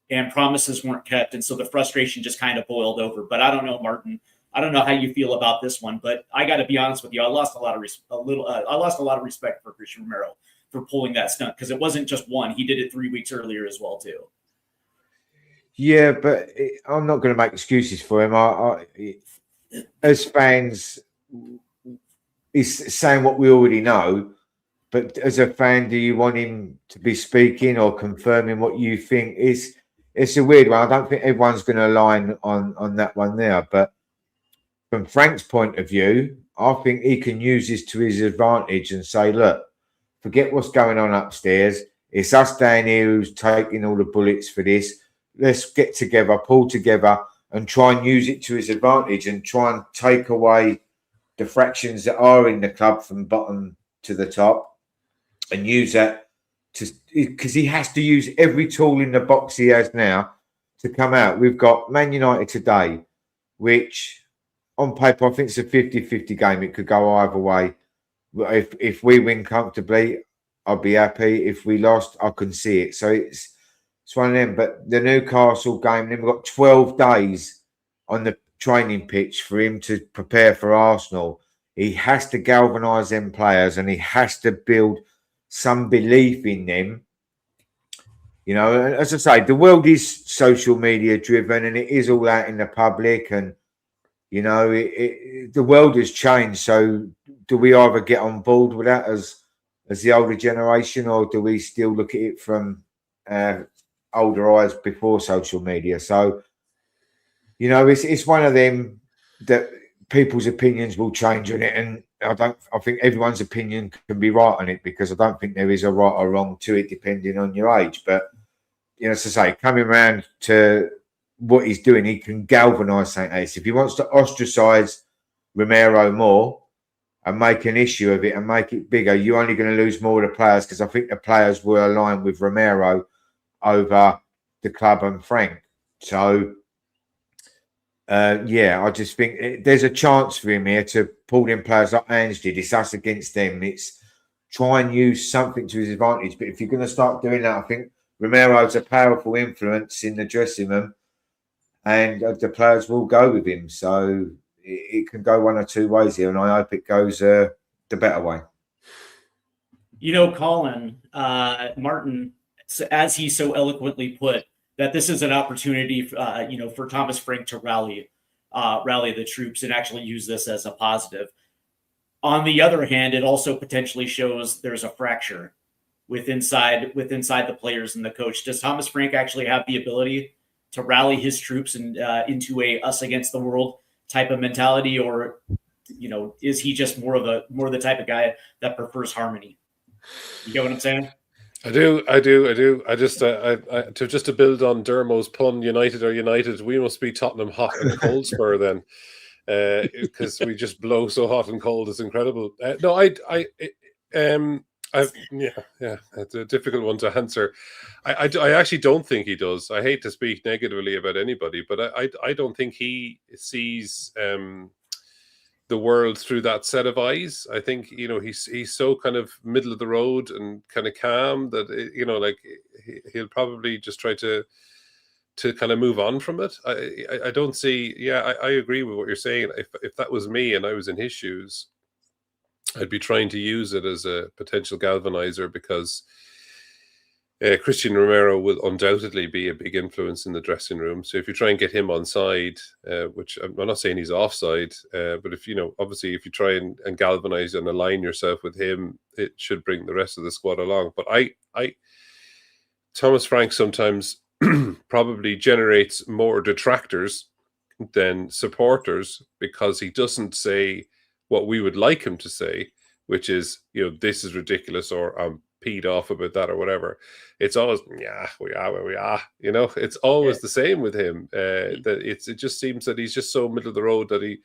and promises weren't kept, and so the frustration just kind of boiled over. But I don't know, Martin. I don't know how you feel about this one, but I got to be honest with you. I lost a lot of respect for Christian Romero for pulling that stunt, because it wasn't just one. He did it 3 weeks earlier as well too. Yeah, but I'm not going to make excuses for him. As fans, he's saying what we already know. But as a fan, do you want him to be speaking or confirming what you think? It's a weird one. I don't think everyone's going to align on that one there. But from Frank's point of view, I think he can use this to his advantage and say, look, forget what's going on upstairs. It's us down here who's taking all the bullets for this. Let's get together, pull together, and try and use it to his advantage and try and take away the fractions that are in the club from bottom to the top and use that because he has to use every tool in the box he has now to come out. We've got Man United today, which on paper, I think it's a 50-50 game. It could go either way. If we win comfortably, I'll be happy. If we lost, I can see it. So it's one of them. But the Newcastle game, then we've got 12 days on the training pitch for him to prepare for Arsenal. He has to galvanise them players and he has to build some belief in them. You know, as I say, the world is social media driven and it is all out in the public, and you know, the world has changed. So do we either get on board with that as the older generation, or do we still look at it from older eyes before social media? So, you know, it's one of them that people's opinions will change on it. And I think everyone's opinion can be right on it, because I don't think there is a right or wrong to it depending on your age. But, you know, as I say, coming around to what he's doing, he can galvanise St. Ace. If he wants to ostracise Romero more and make an issue of it and make it bigger, you're only going to lose more of the players, because I think the players will align with Romero over the club and Frank. So, I just think there's a chance for him here to pull them players like Ange did. It's us against them. It's try and use something to his advantage. But if you're going to start doing that, I think Romero's a powerful influence in the dressing room, and the players will go with him. So it can go one or two ways here, and I hope it goes the better way. You know, Colin, Martin, as he so eloquently put, that this is an opportunity, for Thomas Frank to rally the troops and actually use this as a positive. On the other hand, it also potentially shows there's a fracture within the players and the coach. Does Thomas Frank actually have the ability to rally his troops and into a us against the world type of mentality, or is he just more the type of guy that prefers harmony? You get what I'm saying? I do. I just to build on Dermo's pun, United are united. We must be Tottenham hot and cold spur then, because we just blow so hot and cold. It's incredible. It's a difficult one to answer. I actually don't think he does. I hate to speak negatively about anybody, but I don't think he sees the world through that set of eyes. I think he's so kind of middle of the road and kind of calm that he'll probably just try to kind of move on from it. I don't see. Yeah, I agree with what you're saying. If that was me and I was in his shoes, I'd be trying to use it as a potential galvanizer, because Christian Romero will undoubtedly be a big influence in the dressing room. So if you try and get him on side, which I'm not saying he's offside, but if obviously if you try and galvanize and align yourself with him, it should bring the rest of the squad along. But Thomas Frank sometimes probably generates more detractors than supporters, because he doesn't say what we would like him to say, which is, this is ridiculous, or I'm peed off about that, or whatever. It's always, yeah, we are where we are. It's always the same with him. That it just seems that he's just so middle of the road that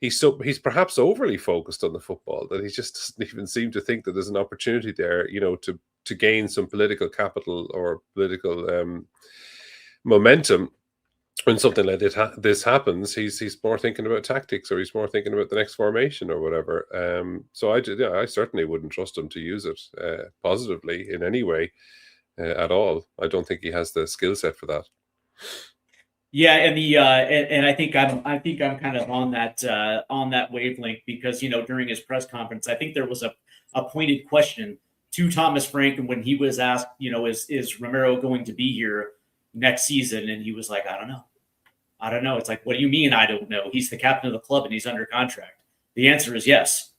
he's perhaps overly focused on the football, that he just doesn't even seem to think that there's an opportunity there, to gain some political capital or political momentum. When something like this happens, he's more thinking about tactics, or he's more thinking about the next formation or whatever. So I certainly wouldn't trust him to use it positively in any way at all. I don't think he has the skill set for that. Yeah, and and I think I'm kind of on that wavelength, because during his press conference, I think there was a pointed question to Thomas Frank, and when he was asked, is Romero going to be here next season, and he was like, I don't know. It's like, what do you mean I don't know? He's the captain of the club and he's under contract. The answer is yes.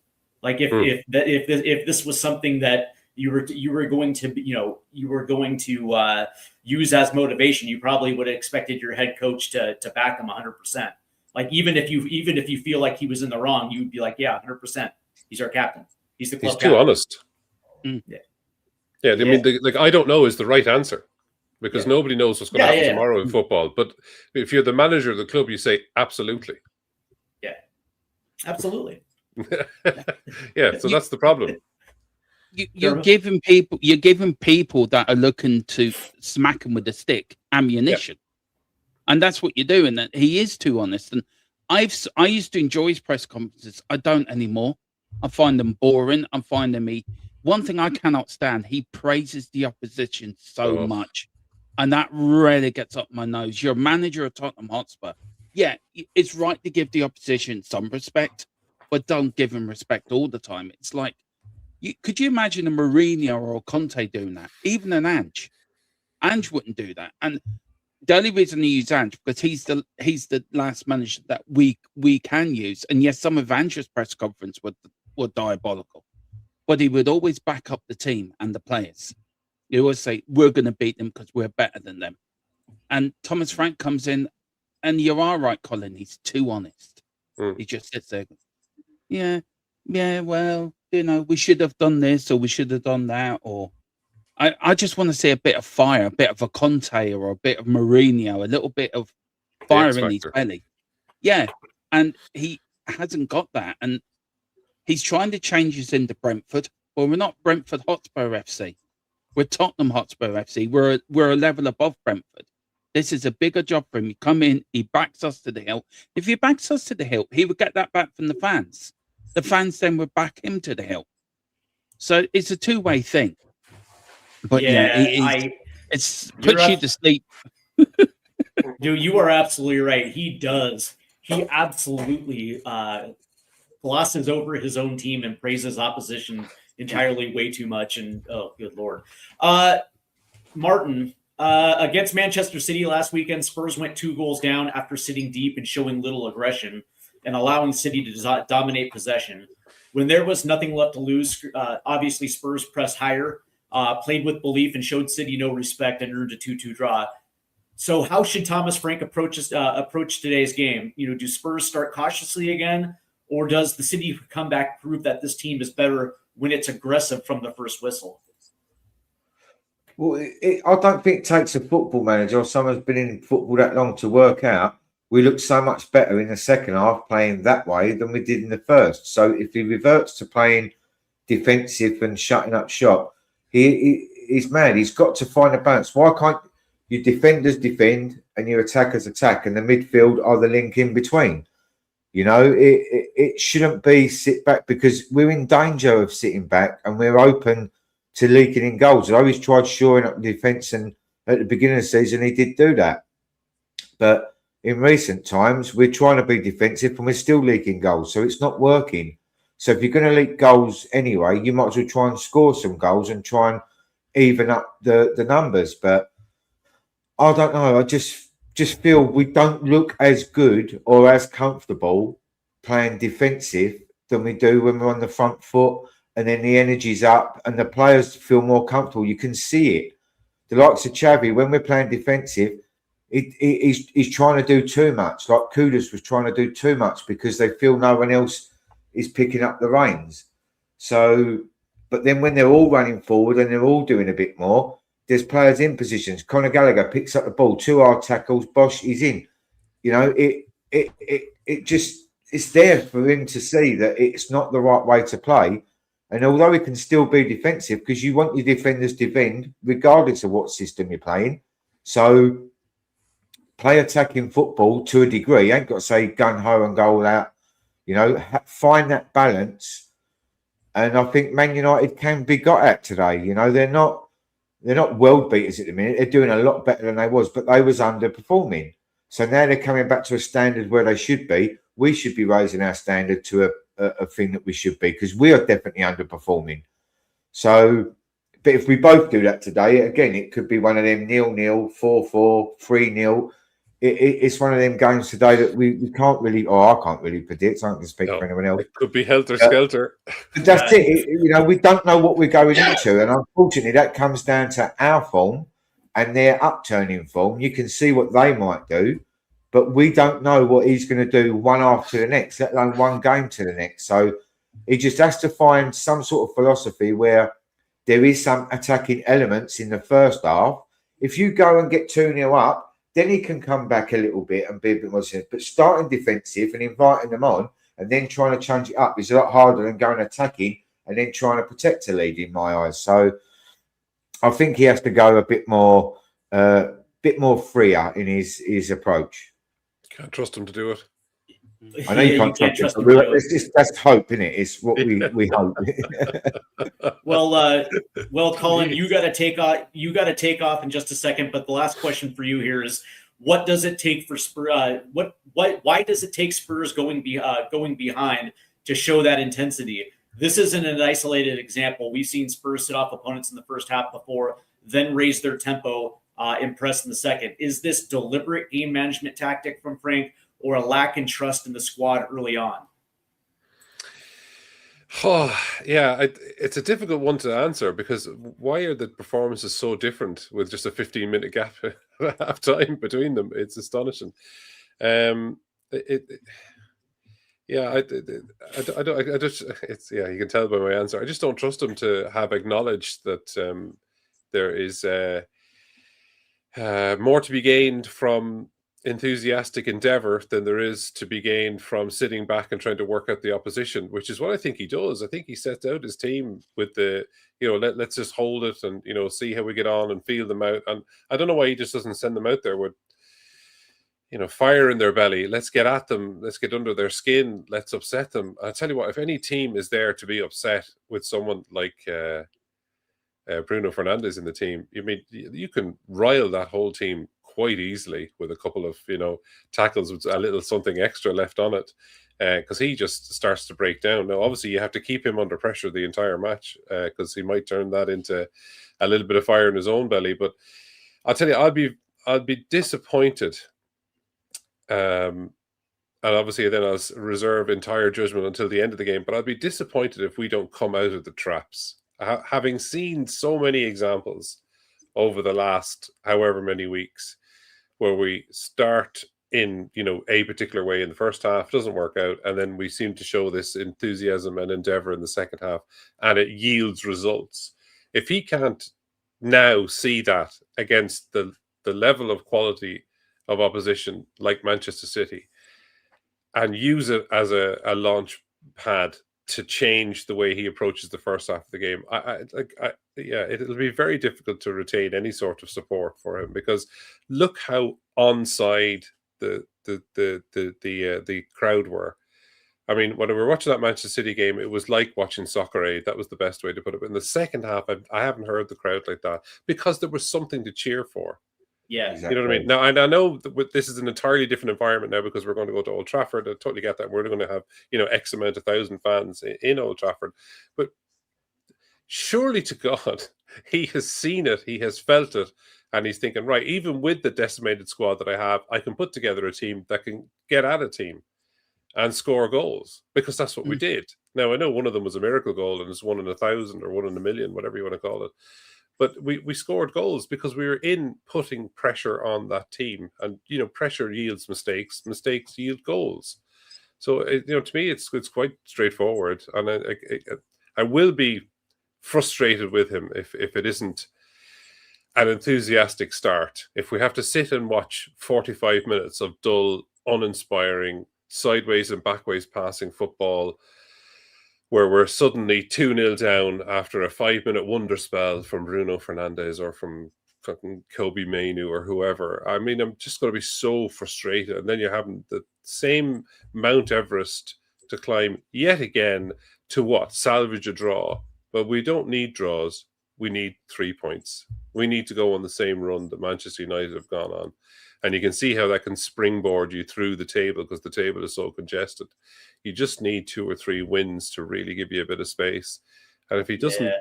Like if this was something that you were going to use as motivation, you probably would have expected your head coach to back him 100%. Like even if you feel like he was in the wrong, you'd be like, yeah, 100%. He's our captain. He's the club. He's too honest. Yeah. Yeah. I mean, I don't know is the right answer. Because nobody knows what's going to happen tomorrow in football. But if you're the manager of the club, you say, absolutely. Yeah, absolutely. Yeah, so that's the problem. You're giving people that are looking to smack him with a stick ammunition. Yeah. And that's what you're doing. That he is too honest. And I used to enjoy his press conferences. I don't anymore. I find them boring. I find them one thing I cannot stand, he praises the opposition so much. And that really gets up my nose. You're a manager of Tottenham Hotspur. Yeah, it's right to give the opposition some respect, but don't give them respect all the time. It's like, could you imagine a Mourinho or a Conte doing that? Even an Ange. Ange wouldn't do that. And the only reason I use Ange, because he's the last manager that we can use. And yes, some of Ange's press conference were diabolical, but he would always back up the team and the players. You always say, we're going to beat them because we're better than them. And Thomas Frank comes in, and you are right, Colin. He's too honest. He just sits there. Yeah, well, we should have done this, or we should have done that. Or I just want to see a bit of fire, a bit of a Conte or a bit of Mourinho, a little bit of fire in his belly. Yeah, and he hasn't got that. And he's trying to change us into Brentford. Well, we're not Brentford Hotspur FC. We're Tottenham Hotspur FC. We're a level above Brentford. This is a bigger job for him. He come in, he backs us to the hilt. If he backs us to the hilt, he would get that back from the fans. The fans then would back him to the hilt. So it's a two-way thing. But it's puts you to sleep. Dude, you are absolutely right. He does. He absolutely glosses over his own team and praises opposition entirely way too much. And oh, good Lord. Martin, against Manchester City last weekend, Spurs went 2 goals down after sitting deep and showing little aggression and allowing City to dominate possession. When there was nothing left to lose, obviously Spurs pressed higher, played with belief, and showed City no respect and earned a 2-2 draw. So how should Thomas Frank approach today's game? Do Spurs start cautiously again, or does the City comeback prove that this team is better when it's aggressive from the first whistle? Well, I don't think it takes a football manager or someone who's been in football that long to work out. We looked so much better in the second half playing that way than we did in the first. So if he reverts to playing defensive and shutting up shop, he's mad. He's got to find a balance. Why can't your defenders defend and your attackers attack, and the midfield are the link in between? It shouldn't be sit back, because we're in danger of sitting back and we're open to leaking in goals. I always tried shoring up the defence, and at the beginning of the season he did do that. But in recent times, we're trying to be defensive and we're still leaking goals. So it's not working. So if you're going to leak goals anyway, you might as well try and score some goals and try and even up the numbers. But I don't know. I just feel we don't look as good or as comfortable playing defensive than we do when we're on the front foot, and then the energy's up and the players feel more comfortable. You can see it. The likes of Xavi, when we're playing defensive, he's trying to do too much. Like Kudus was trying to do too much because they feel no one else is picking up the reins. So, but then when they're all running forward and they're all doing a bit more, there's players in positions. Conor Gallagher picks up the ball, 2 hard tackles, Bosch is in. It just it's there for him to see that it's not the right way to play. And although it can still be defensive, because you want your defenders to defend regardless of what system you're playing. So play attacking football to a degree. You ain't got to say gun-ho and go all out. You know, find that balance. And I think Man United can be got at today. You know, they're not world beaters at the minute. They're doing a lot better than they was, but they was underperforming. So now they're coming back to a standard where they should be. We should be raising our standard to a thing that we should be, because we are definitely underperforming. So, but if we both do that today, again, it could be one of them 0-0, 4-4, 3-0. It's one of them games today that we can't really, or I can't really predict. I don't speak for anyone else. It could be helter-skelter. But that's it. You know, we don't know what we're going into. And unfortunately, that comes down to our form and their upturning form. You can see what they might do, but we don't know what he's going to do one after the next, let alone one game to the next. So he just has to find some sort of philosophy where there is some attacking elements in the first half. If you go and get 2-0 up, then he can come back a little bit and be a bit more serious. But starting defensive and inviting them on and then trying to change it up is a lot harder than going attacking and then trying to protect a lead in my eyes. So I think he has to go a bit more freer in his approach. Can't trust him to do it. I know you can't trust him. That's hope, isn't it? It's what we hope. Well, Colin, you got to take off. You got to take off in just a second. But the last question for you here is: what does it take for Spurs? Why does it take Spurs going behind to show that intensity? This isn't an isolated example. We've seen Spurs sit off opponents in the first half before, then raise their tempo, impress in the second. Is this deliberate game management tactic from Frank, or a lack in trust in the squad early on? Oh, yeah, it's a difficult one to answer, because why are the performances so different with just a 15-minute gap at half time between them? It's astonishing. You can tell by my answer. I just don't trust him to have acknowledged that there is more to be gained from enthusiastic endeavor than there is to be gained from sitting back and trying to work out the opposition, which is what I think he does. I think he sets out his team with the, let's just hold it and, see how we get on and feel them out. And I don't know why he just doesn't send them out there with, fire in their belly. Let's get at them. Let's get under their skin. Let's upset them. I tell you what, if any team is there to be upset with someone like Bruno Fernandes in the team, you can rile that whole team quite easily with a couple of tackles with a little something extra left on it, because he just starts to break down. Now obviously you have to keep him under pressure the entire match, because he might turn that into a little bit of fire in his own belly. But I'll tell you, I'll be disappointed, and obviously then I'll reserve entire judgment until the end of the game, but I'll be disappointed if we don't come out of the traps, having seen so many examples over the last however many weeks where we start in a particular way in the first half, doesn't work out, and then we seem to show this enthusiasm and endeavor in the second half and it yields results. If he can't now see that against the level of quality of opposition like Manchester City and use it as a launch pad to change the way he approaches the first half of the game, it'll be very difficult to retain any sort of support for him, because look how onside the crowd were. I mean, when we were watching that Manchester City game, it was like watching Soccer Aid. That was the best way to put it. But in the second half, I haven't heard the crowd like that, because there was something to cheer for. Yeah, exactly. You know what I mean? Now, and I know that this is an entirely different environment now, because we're going to go to Old Trafford. I totally get that. We're going to have, X amount of thousand fans in Old Trafford. But surely to God, he has seen it, he has felt it, and he's thinking, right, even with the decimated squad that I have, I can put together a team that can get at a team and score goals, because that's what we did. Now, I know one of them was a miracle goal, and it's 1 in 1,000 or 1 in a million, whatever you want to call it. But we scored goals because we were in putting pressure on that team. And, pressure yields mistakes. Mistakes yield goals. So, to me, it's quite straightforward. And I will be frustrated with him if it isn't an enthusiastic start. If we have to sit and watch 45 minutes of dull, uninspiring, sideways and backways passing football where we're suddenly 2-0 down after a 5-minute wonder spell from Bruno Fernandes or from fucking Kobe Mainu or whoever. I mean, I'm just going to be so frustrated. And then you're having the same Mount Everest to climb yet again to what? Salvage a draw. But we don't need draws. We need 3 points. We need to go on the same run that Manchester United have gone on. And you can see how that can springboard you through the table because the table is so congested. You just need 2 or 3 wins to really give you a bit of space. And if he doesn't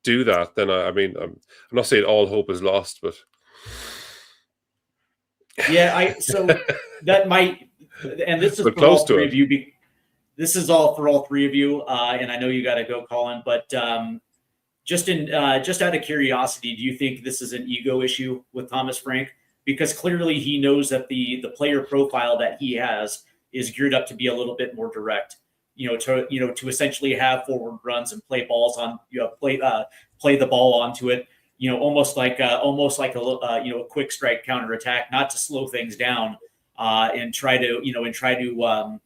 do that, then I mean, I'm not saying all hope is lost, but so that might, and this is but for all close to three it. of you. This is all for all three of you, and I know you got to go, Colin. But just out of curiosity, do you think this is an ego issue with Thomas Frank? Because clearly he knows that the player profile that he has is geared up to be a little bit more direct. To essentially have forward runs and play balls on, play the ball onto it. Almost like a quick strike counterattack, not to slow things down and try to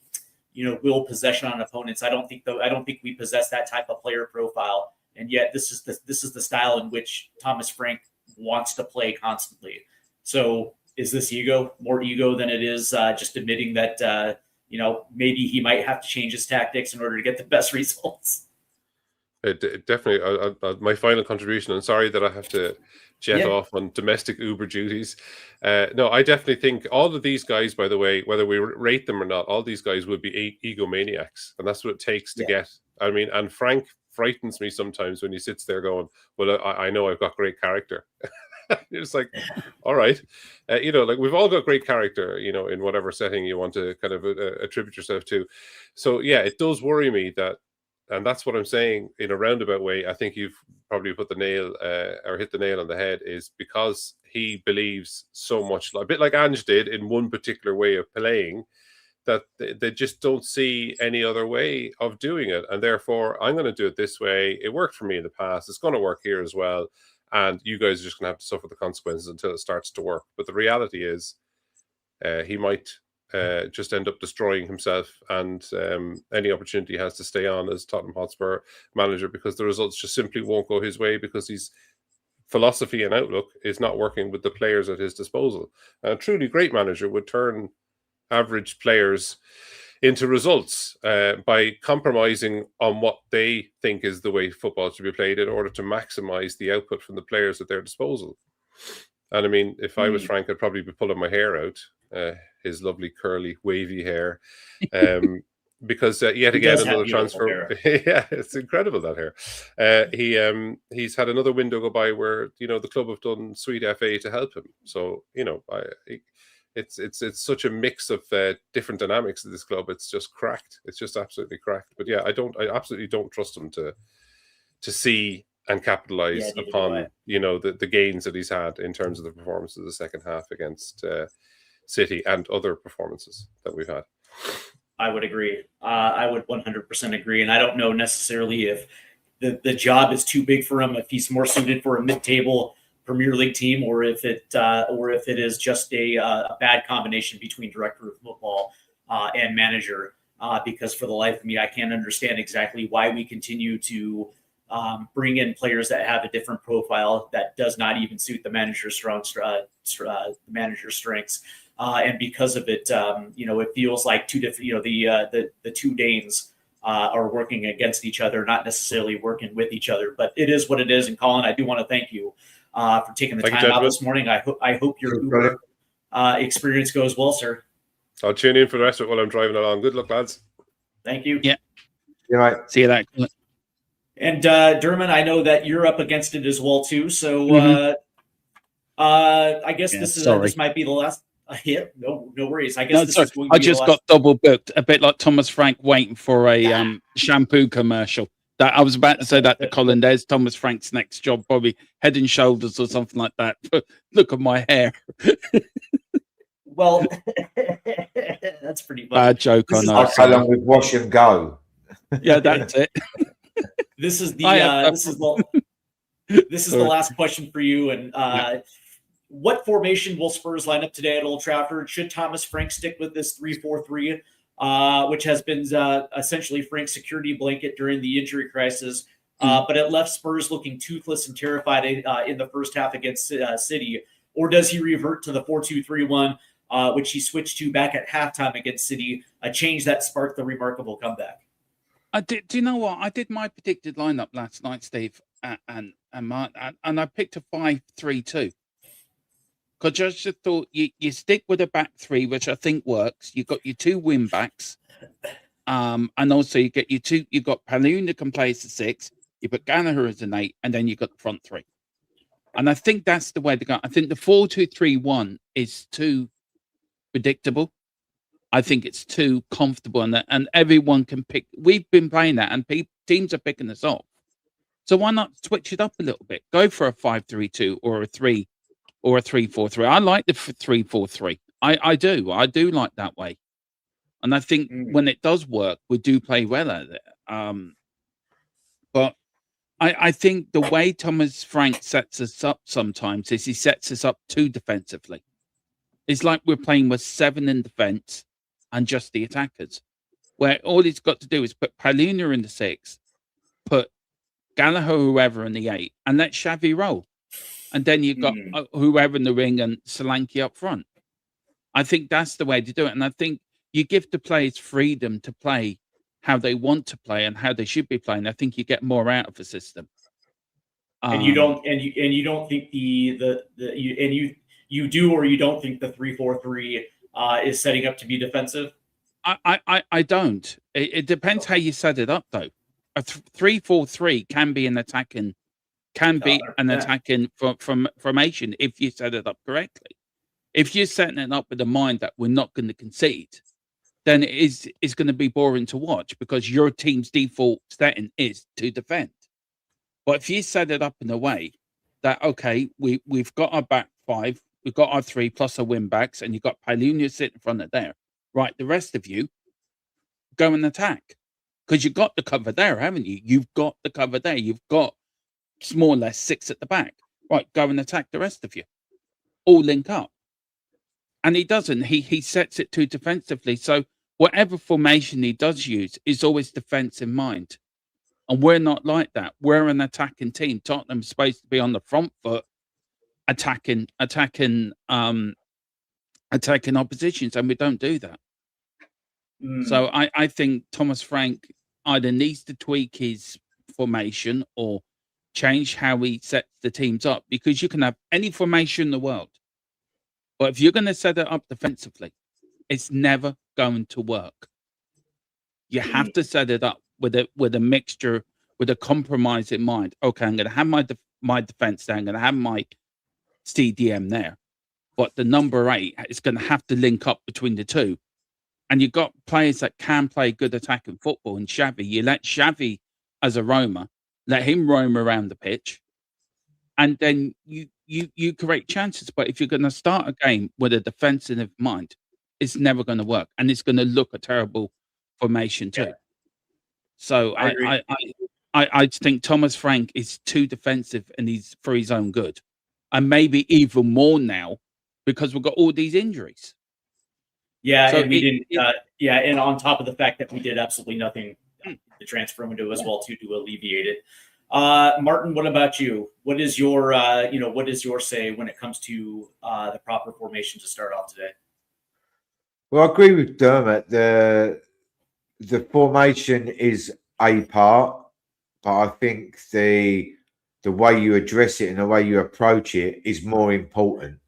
will possession on opponents. I don't think we possess that type of player profile, and yet this is the style in which Thomas Frank wants to play constantly. So is this more ego than it is just admitting that maybe he might have to change his tactics in order to get the best results? It definitely. My final contribution, and sorry that I have to jet off on domestic Uber duties. No, I definitely think all of these guys, by the way, whether we rate them or not, all these guys would be egomaniacs, and that's what it takes to get. I mean, and Frank frightens me sometimes when he sits there going, "Well, I know I've got great character." It's like, all right, like we've all got great character, in whatever setting you want to kind of attribute yourself to. So yeah, it does worry me that. And that's what I'm saying in a roundabout way. I think you've probably put the nail or hit the nail on the head, is because he believes so much, a bit like Ange did in one particular way of playing, that they just don't see any other way of doing it. And therefore, I'm going to do it this way. It worked for me in the past. It's going to work here as well. And you guys are just going to have to suffer the consequences until it starts to work. But the reality is he might just end up destroying himself and any opportunity he has to stay on as Tottenham Hotspur manager, because the results just simply won't go his way because his philosophy and outlook is not working with the players at his disposal. A truly great manager would turn average players into results by compromising on what they think is the way football should be played in order to maximize the output from the players at their disposal. And I mean, if I was Frank, I'd probably be pulling my hair out, his lovely curly wavy hair, because yet again another transfer. Yeah, it's incredible, that hair. He's had another window go by where the club have done sweet FA to help him. So it's such a mix of different dynamics of this club. It's just cracked. It's just absolutely cracked. But yeah, I absolutely don't trust him to see and capitalize upon the gains that he's had in terms of the performance of the second half against City and other performances that we've had. I would agree. I would 100% agree. And I don't know necessarily if the job is too big for him, if he's more suited for a mid-table Premier League team, or if it is just a bad combination between director of football and manager. Because for the life of me, I can't understand exactly why we continue to bring in players that have a different profile that does not even suit the manager's strengths. And because of it, it feels like two different, the two Danes are working against each other, not necessarily working with each other. But it is what it is. And Colin, I do want to thank you for taking the time out this morning. I hope your Uber experience goes well, sir. I'll tune in for the rest of it while I'm driving along. Good luck, lads. Thank you. Yeah. You're right. See you later. And Dermot, I know that you're up against it as well too. So I guess this might be the last. No worries. I guess this is going to I be just got double booked, a bit like Thomas Frank waiting for a shampoo commercial. That I was about to say that to Colin. There's Thomas Frank's next job, probably Head and Shoulders or something like that. Look at my hair. Well, that's pretty funny. Bad joke. I know. How long with Wash and Go? Yeah, that's it. This is the last question for you. And what formation will Spurs line up today at Old Trafford? Should Thomas Frank stick with this 3-4-3, which has been essentially Frank's security blanket during the injury crisis. But it left Spurs looking toothless and terrified in the first half against City. Or does he revert to the 4-2-3-1, which he switched to back at halftime against City, a change that sparked the remarkable comeback? Do you know what? I did my predicted lineup last night, Steve, and Mark, and I picked a 5-3-2. Because I just thought you stick with a back three, which I think works. You've got your 2 wing backs. And also you get you've got Palloon that can play as a 6, you put Gallagher as an 8, and then you've got the front 3. And I think that's the way to go. I think the 4-2-3-1 is too predictable. I think it's too comfortable, and everyone can pick. We've been playing that, and teams are picking us off. So why not switch it up a little bit? Go for a 5-3-2 or a 3 or a 3-4-3. I like the 3-4-3. I do like that way. And I think when it does work, we do play well at it. But I think the way Thomas Frank sets us up sometimes is he sets us up too defensively. It's like we're playing with 7 in defence and just the attackers, where all he's got to do is put Paluna in the 6, put Gallagher, whoever, in the 8, and let Xavi roll. And then you've got whoever in the ring and Solanke up front. I think that's the way to do it. And I think you give the players freedom to play how they want to play and how they should be playing. I think you get more out of the system. And you don't think you do or you don't think the 3-4-3 is setting up to be defensive? I don't. It depends how you set it up, though. A 3-4-3 can be an attacking formation if you set it up correctly. If you're setting it up with the mind that we're not going to concede, then it's going to be boring to watch because your team's default setting is to defend. But if you set it up in a way that, okay, we've got our back 5, we've got our 3 plus our win backs, and you've got Paluna sitting in front of there. Right, the rest of you go and attack. Because you've got the cover there, haven't you? You've got the cover there. You've got more or less 6 at the back. Right, go and attack the rest of you. All link up. And he doesn't. He sets it too defensively. So whatever formation he does use is always defense in mind. And we're not like that. We're an attacking team. Tottenham's supposed to be on the front foot, attacking oppositions, and we don't do that. So I think Thomas Frank either needs to tweak his formation or change how he sets the teams up, because you can have any formation in the world, but if you're going to set it up defensively, it's never going to work. You have to set it up with a mixture, with a compromise in mind. Okay, I'm going to have my defense there. I'm going to have my CDM there, but the number 8 is going to have to link up between the two. And you've got players that can play good attacking football. And Xavi, you let Xavi as a roamer, let him roam around the pitch, and then you create chances. But if you're going to start a game with a defensive mind, it's never going to work, and it's going to look a terrible formation too. Yeah. So I think Thomas Frank is too defensive, and he's for his own good, and maybe even more now because we've got all these injuries. Yeah, so and we didn't. And on top of the fact that we did absolutely nothing the transfer window as well to alleviate it. Martin, what about you? What is your say when it comes to the proper formation to start off today? Well, I agree with Dermot. The formation is a part, but I think the way you address it and the way you approach it is more important.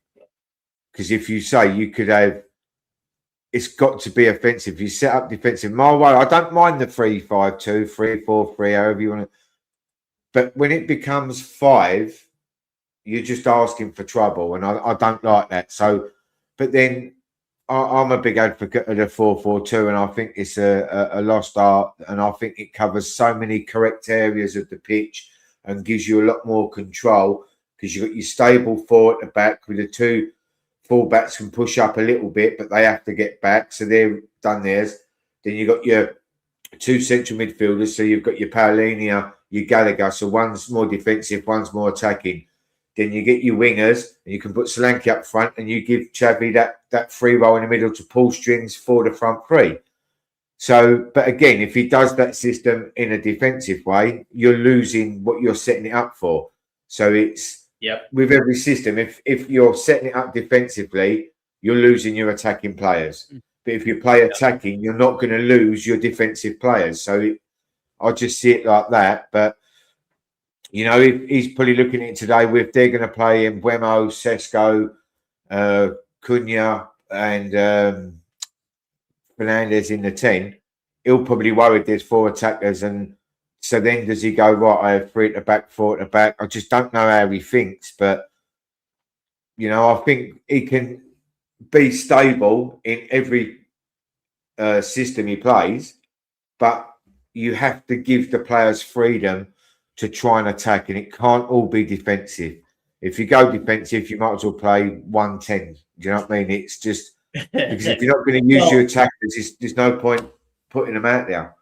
Because if you say you could have, it's got to be offensive. You set up defensive. My way, I don't mind the 3-5-2, 3-4-3, however you want to. But when it becomes 5, you're just asking for trouble, and I don't like that. So, but then I'm a big advocate of the 4-4-2, and I think it's a lost art, and I think it covers so many correct areas of the pitch and gives you a lot more control because you've got your stable 4 at the back with the 2 fullbacks can push up a little bit, but they have to get back, so they're done theirs. Then you've got your 2 central midfielders, so you've got your Paulinia, your Gallagher, so one's more defensive, one's more attacking. Then you get your wingers, and you can put Solanke up front, and you give Xavi that free role in the middle to pull strings for the front 3. So, but again, if he does that system in a defensive way, you're losing what you're setting it up for. So it's with every system. If you're setting it up defensively, you're losing your attacking players. But if you play attacking, you're not going to lose your defensive players. So I just see it like that. But you know, he's probably looking at it today with they're going to play in Buemo, Sesko, Cunha, and Fernandez in the 10. He'll probably worry there's 4 attackers, and so then does he go right? I have 3 at the back, 4 at the back. I just don't know how he thinks, but you know, I think he can be stable in every system he plays, but you have to give the players freedom to try and attack, and it can't all be defensive. If you go defensive, you might as well play 110. Do you know what I mean? It's just because if you're not going to use your attackers, there's no point putting them out there.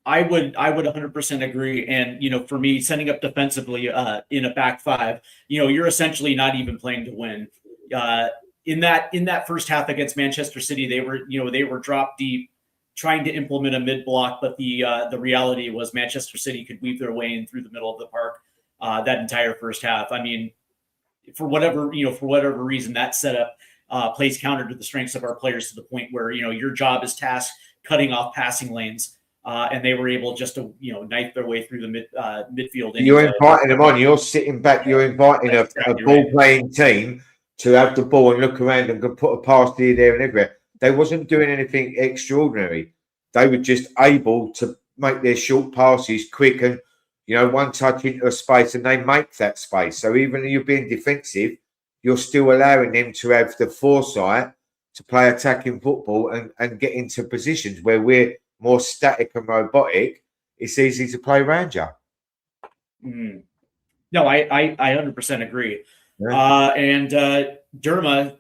I would 100% agree. And, you know, for me, setting up defensively in a back 5, you know, you're essentially not even playing to win. In that first half against Manchester City, they were drop deep, trying to implement a mid block, but the reality was Manchester City could weave their way in through the middle of the park that entire first half. I mean, for whatever reason, that setup plays counter to the strengths of our players to the point where, you know, your job is tasked cutting off passing lanes, and they were able just to, you know, knife their way through the midfield. You're inviting them on. You're sitting back. You're inviting a ball-playing team to have the ball and look around and put a pass here, there, and everywhere. They wasn't doing anything extraordinary. They were just able to make their short passes quick and, you know, one touch into a space, and they make that space. So even if you're being defensive, you're still allowing them to have the foresight to play attacking football and get into positions where we're more static and robotic. It's easy to play around you. No, I 100% agree. Yeah. And Derma,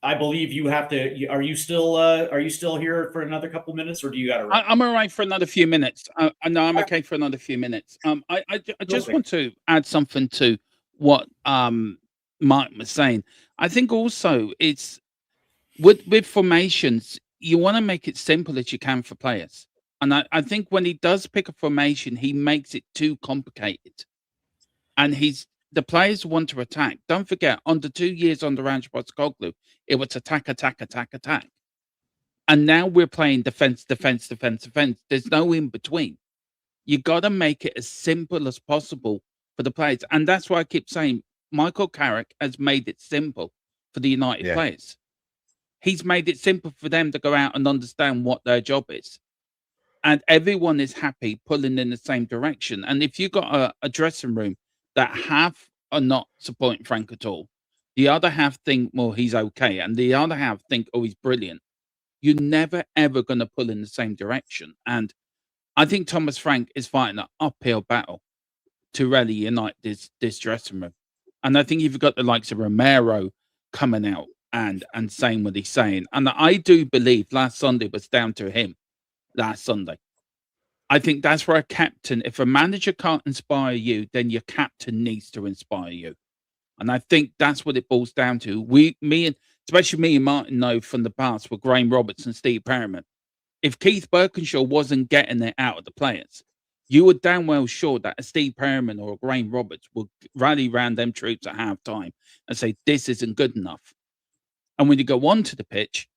I believe you have to. Are you still here for another couple minutes, or do you got to? I'm all right for another few minutes. No, I'm okay for another few minutes. I just want to add something to what Mark was saying. I think also it's with formations, you want to make it simple as you can for players. And I think when he does pick a formation, he makes it too complicated. And the players want to attack. Don't forget, under 2 years under Ange Postecoglou, it was attack. And now we're playing defense. There's no in between. You got to make it as simple as possible for the players. And that's why I keep saying Michael Carrick has made it simple for the United players. He's made it simple for them to go out and understand what their job is. And everyone is happy pulling in the same direction. And if you've got a dressing room that half are not supporting Frank at all, the other half think, well, he's okay, and the other half think, oh, he's brilliant, you're never, ever going to pull in the same direction. And I think Thomas Frank is fighting an uphill battle to really unite this dressing room. And I think you've got the likes of Romero coming out and saying what he's saying. And I do believe last Sunday was down to him. Last Sunday, I think that's where a captain, if a manager can't inspire you, then your captain needs to inspire you. And I think that's what it boils down to. Especially me and Martin know from the past with Graham Roberts and Steve Perryman. If Keith Birkinshaw wasn't getting it out of the players, you were damn well sure that a Steve Perryman or a Graham Roberts would rally around them troops at half time and say, this isn't good enough. And when you go onto the pitch,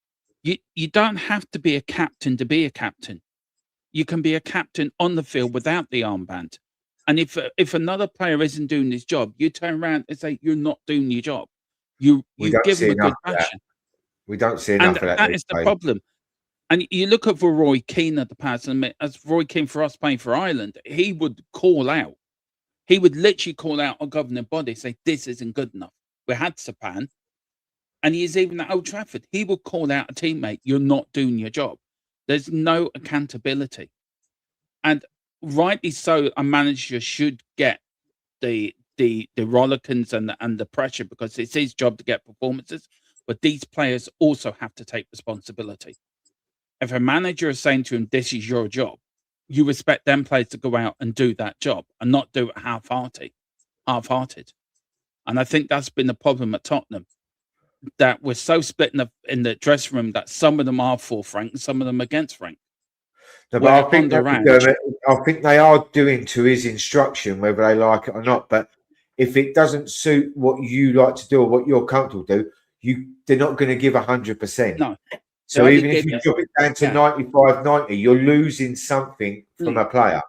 you don't have to be a captain to be a captain. You can be a captain on the field without the armband. And if another player isn't doing his job, you turn around and say, you're not doing your job. You give them a good passion. We don't see enough of that. That is the problem. And you look at Roy Keane at the past, and as Roy Keane for us playing for Ireland, he would call out. He would literally call out a governing body, say, this isn't good enough. We had Sapan. And he's even at Old Trafford. He will call out a teammate, you're not doing your job. There's no accountability. And rightly so, a manager should get the rollickings and the pressure because it's his job to get performances. But these players also have to take responsibility. If a manager is saying to him, this is your job, you expect them players to go out and do that job and not do it half-hearted. And I think that's been the problem at Tottenham. That we're so split in the dressing room that some of them are for Frank and some of them against Frank. No, but Where I think under that Ange, I think they are doing to his instruction, whether they like it or not. But if it doesn't suit what you like to do or what you're comfortable to do, they're not going to give 100%. no, So only even if you giving- drop it down to yeah. 95, 90, you're losing something from a player.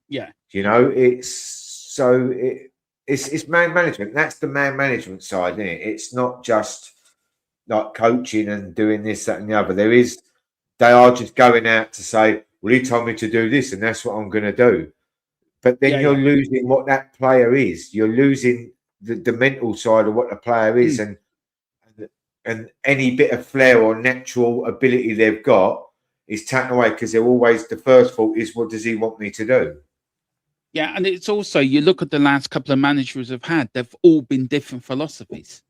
Yeah. You know, it's man management. That's the man management side, isn't it? It's not just like coaching and doing this, that, and the other. They are just going out to say, well, he told me to do this, and that's what I'm going to do. But then you're losing what that player is. You're losing the mental side of what the player is, and any bit of flair or natural ability they've got is taken away because they're always the first thought is, what does he want me to do? Yeah, and it's also, you look at the last couple of managers have had, they've all been different philosophies.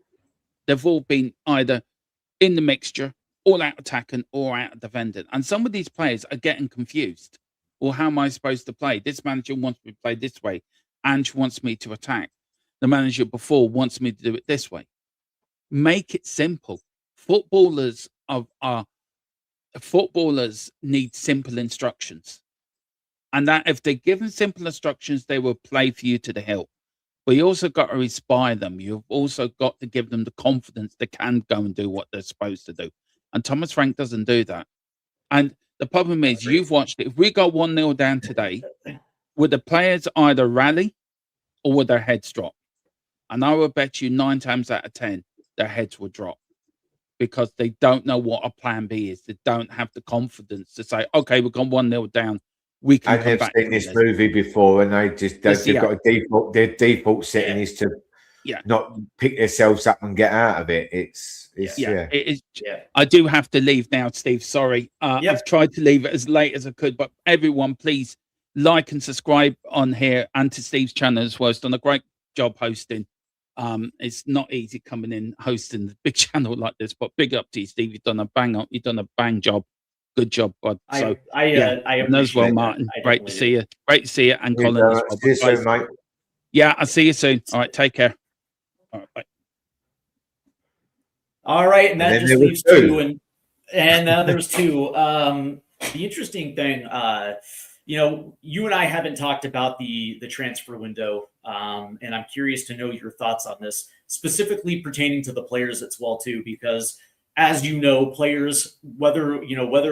They've all been either in the mixture, all out attacking, or out defending. And some of these players are getting confused. Well, how am I supposed to play? This manager wants me to play this way. Ange wants me to attack. The manager before wants me to do it this way. Make it simple. Footballers need simple instructions. And that if they're given simple instructions, they will play for you to the hilt. But you also got to inspire them. You've also got to give them the confidence they can go and do what they're supposed to do. And Thomas Frank doesn't do that. And the problem is, you've watched it. If we got 1-0 down today, would the players either rally or would their heads drop? And I would bet you 9 times out of 10, their heads would drop because they don't know what a plan B is. They don't have the confidence to say, okay, we've gone 1-0 down. We can come they've back seen this movie before, and they've got a default. Their default setting is to not pick themselves up and get out of it. It is. I do have to leave now, Steve. Sorry, I've tried to leave it as late as I could, but everyone, please like and subscribe on here and to Steve's channel as well. He's done a great job hosting. It's not easy coming in hosting a big channel like this, but big up to you, Steve. You've done a bang job. Good job, bud. So I as well, Martin. Great to see you. Great to see you, and Colin as well. See you soon, mate. Yeah, I'll see you soon. All right, take care. All right, bye. All right, and that just leaves two, and there's two. The interesting thing, you and I haven't talked about the transfer window, and I'm curious to know your thoughts on this, specifically pertaining to the players as well too, because as you know, players, whether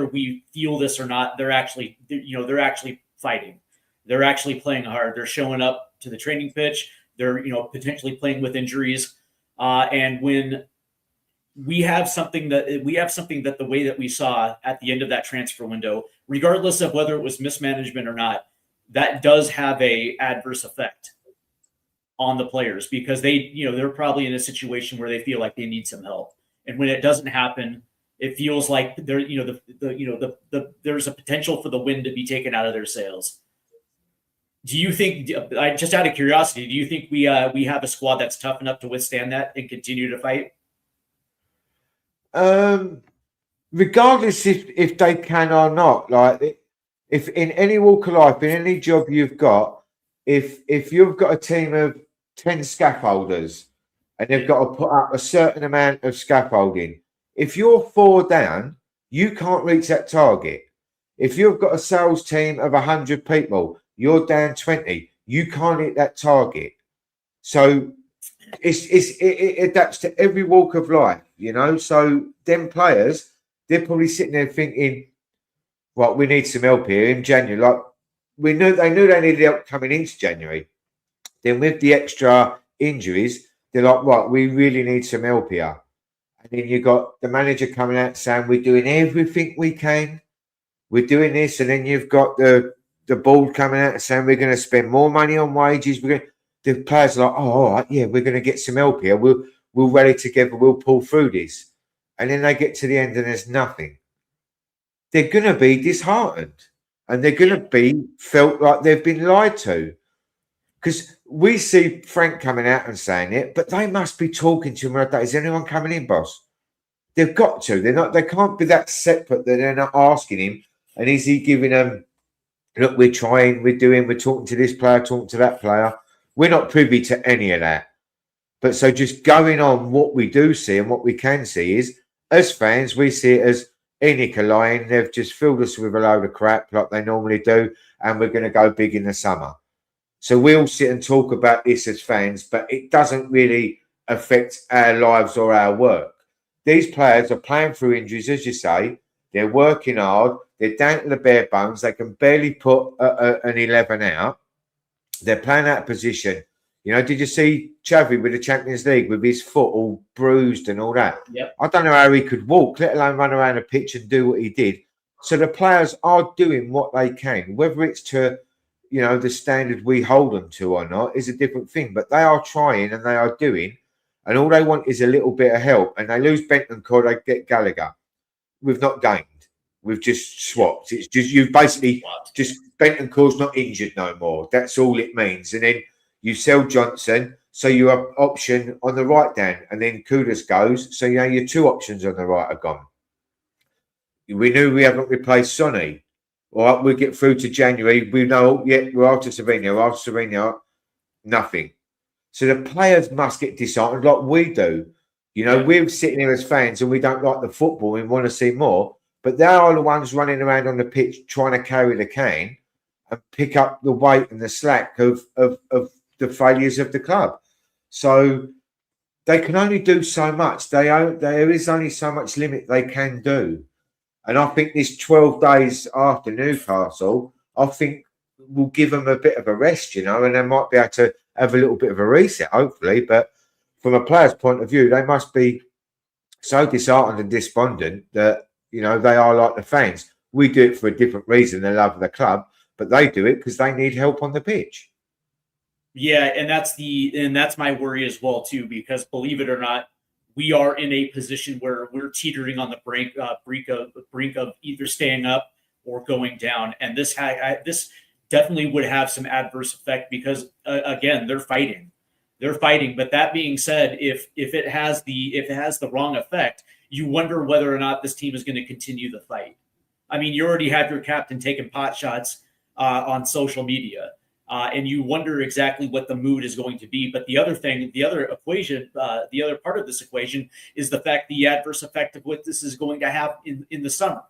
we feel this or not, they're actually fighting. They're actually playing hard. They're showing up to the training pitch. They're potentially playing with injuries, and when we have something that the way that we saw at the end of that transfer window, regardless of whether it was mismanagement or not, that does have a adverse effect on the players because they're probably in a situation where they feel like they need some help. And when it doesn't happen, it feels like there's a potential for the wind to be taken out of their sails. Do you think, just out of curiosity, do you think we have a squad that's tough enough to withstand that and continue to fight? Regardless if they can or not, like if in any walk of life, in any job you've got, if you've got a team of 10 scaffolders and they've got to put up a certain amount of scaffolding, if you're 4 down, you can't reach that target. If you've got a sales team of 100 people, you're down 20, you can't hit that target. So it adapts to every walk of life, So them players, they're probably sitting there thinking, "Well, we need some help here in January." Like they knew they needed help coming into January. Then with the extra injuries, they're like, "Right, we really need some help here." And then you got the manager coming out saying, "We're doing everything we can. We're doing this," and then you've got the board coming out and saying, "We're going to spend more money on wages. The players are like, "Oh, all right, yeah, we're going to get some help here. We'll rally together. We'll pull through this." And then they get to the end and there's nothing. They're going to be disheartened and they're going to be felt like they've been lied to. Because we see Frank coming out and saying it, but they must be talking to him about that. Is anyone coming in, boss? They've got to. They can't be that separate that they're not asking him. And is he giving them, "Look, we're trying, we're talking to this player, talking to that player." We're not privy to any of that. But so just going on what we do see and what we can see is, as fans, we see it as Enoch are lying. They've just filled us with a load of crap like they normally do, and we're going to go big in the summer. So we'll sit and talk about this as fans, but it doesn't really affect our lives or our work. These players are playing through injuries, as you say. They're working hard. They're down to the bare bones. They can barely put an 11 out. They're playing out of position. You know, did you see Xavi with the Champions League with his foot all bruised and all that? Yep. I don't know how he could walk, let alone run around the pitch and do what he did. So the players are doing what they can, whether it's to, you know, the standard we hold them to or not is a different thing. But they are trying and they are doing, and all they want is a little bit of help. And they lose Bentancur, they get Gallagher. We've not gained. We've just swapped. It's just you've basically just Bentancur's not injured no more. That's all it means. And then you sell Johnson, so you have option on the right down, and then Kudus goes, so you know your two options on the right are gone. We knew we haven't replaced Sonny. All right, we get through to January. We know, yeah, we're after Savino, nothing. So the players must get disheartened like we do. You know, we're sitting here as fans and we don't like the football and want to see more, but they are the ones running around on the pitch trying to carry the can and pick up the weight and the slack of the failures of the club. So they can only do so much. There is only so much limit they can do. And I think this 12 days after Newcastle, I think will give them a bit of a rest, you know, and they might be able to have a little bit of a reset, hopefully. But from a player's point of view, they must be so disheartened and despondent that, you know, they are like the fans. We do it for a different reason, the love of the club, but they do it because they need help on the pitch. Yeah, and that's my worry as well too, because believe it or not, we are in a position where we're teetering on the brink of either staying up or going down, and this definitely would have some adverse effect because again, they're fighting. But that being said, if it has the wrong effect, you wonder whether or not this team is going to continue the fight. I mean, you already have your captain taking pot shots on social media. And you wonder exactly what the mood is going to be. But the other part of this equation is the fact the adverse effect of what this is going to have in the summer.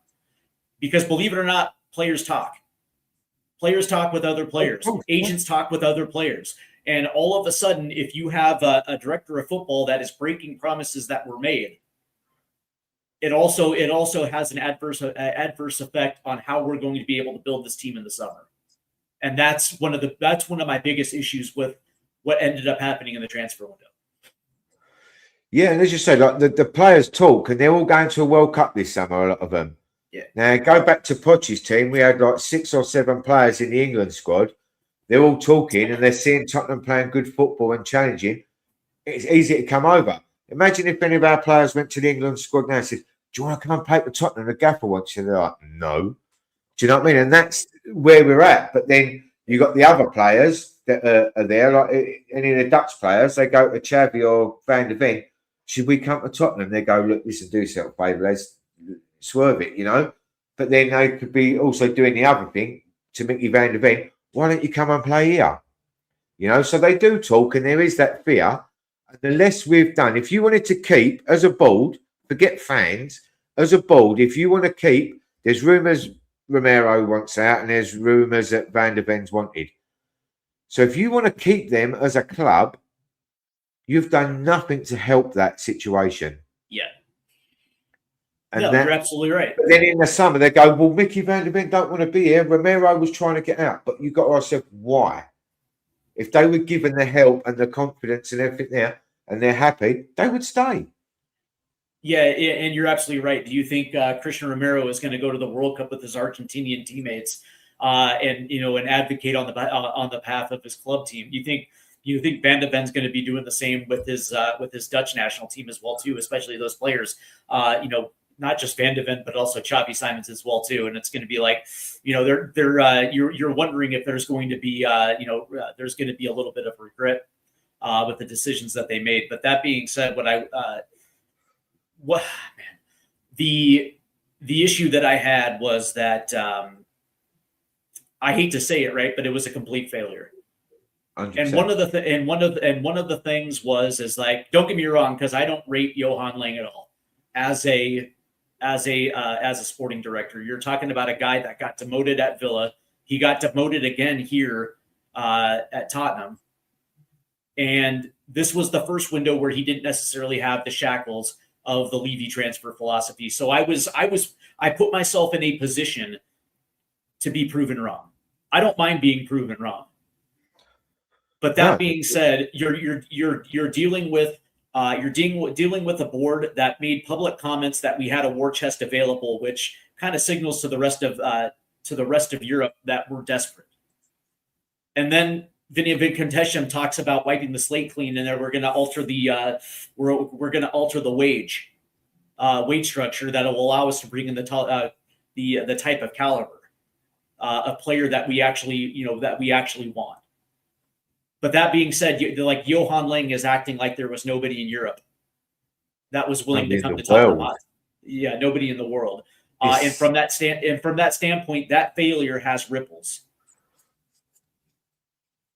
Because believe it or not, players talk. Players talk with other players. Agents talk with other players. And all of a sudden, if you have a director of football that is breaking promises that were made, it also has an adverse effect on how we're going to be able to build this team in the summer. And that's one of my biggest issues with what ended up happening in the transfer window. Yeah, and as you say, like the players talk, and they're all going to a World Cup this summer, a lot of them. Yeah. Now, go back to Poch's team. We had like 6 or 7 players in the England squad. They're all talking, and they're seeing Tottenham playing good football and challenging. It's easy to come over. Imagine if any of our players went to the England squad now and said, "Do you want to come and play for Tottenham?" The gaffer wants you. They're like, "No." Do you know what I mean? And that's where we're at. But then you got the other players that are there, like any of the Dutch players. They go to Xavi or Van de Ven. Should we come to Tottenham? They go, "Look, listen, do yourself a favour, let's swerve it," you know. But then they could be also doing the other thing to Mickey Van de Ven. Why don't you come and play here? You know, so they do talk, and there is that fear. And the less we've done, if you wanted to keep as a board, forget fans, as a board, if you want to keep, there's rumours Romero wants out, and there's rumours that Van de Ven's wanted. So if you want to keep them as a club, you've done nothing to help that situation. Yeah. And no, you're absolutely right. But then in the summer, they go, "Well, Mickey Van de Ven don't want to be here. Romero was trying to get out." But you've got to ask yourself, why? If they were given the help and the confidence and everything there, and they're happy, they would stay. Yeah, and you're absolutely right. Do you think Christian Romero is going to go to the World Cup with his Argentinian teammates and advocate on the path of his club team? You think Van de Ven's going to be doing the same with his Dutch national team as well too, especially those players. Not just Van de Ven, but also Xavi Simons as well too. And it's going to be like, you're wondering if there's going to be there's going to be a little bit of regret with the decisions that they made. But that being said, the issue that I had was that I hate to say it, right, but it was a complete failure. 100%. And one of the things is like, don't get me wrong, because I don't rate Johan Lang at all as a as a sporting director. You're talking about a guy that got demoted at Villa. He got demoted again here at Tottenham. And this was the first window where he didn't necessarily have the shackles of the Levy transfer philosophy. So I put myself in a position to be proven wrong. I don't mind being proven wrong. But that being said, you're dealing with dealing with a board that made public comments that we had a war chest available, which kind of signals to the rest of Europe that we're desperate. And then Vinny Contesham talks about wiping the slate clean, and then we're going to alter the wage structure that will allow us to bring in the type of caliber of player that we actually want. But that being said, like Johan Lang is acting like there was nobody in Europe that was willing to come to Tottenham. Yeah, nobody in the world. And from that standpoint, that failure has ripples.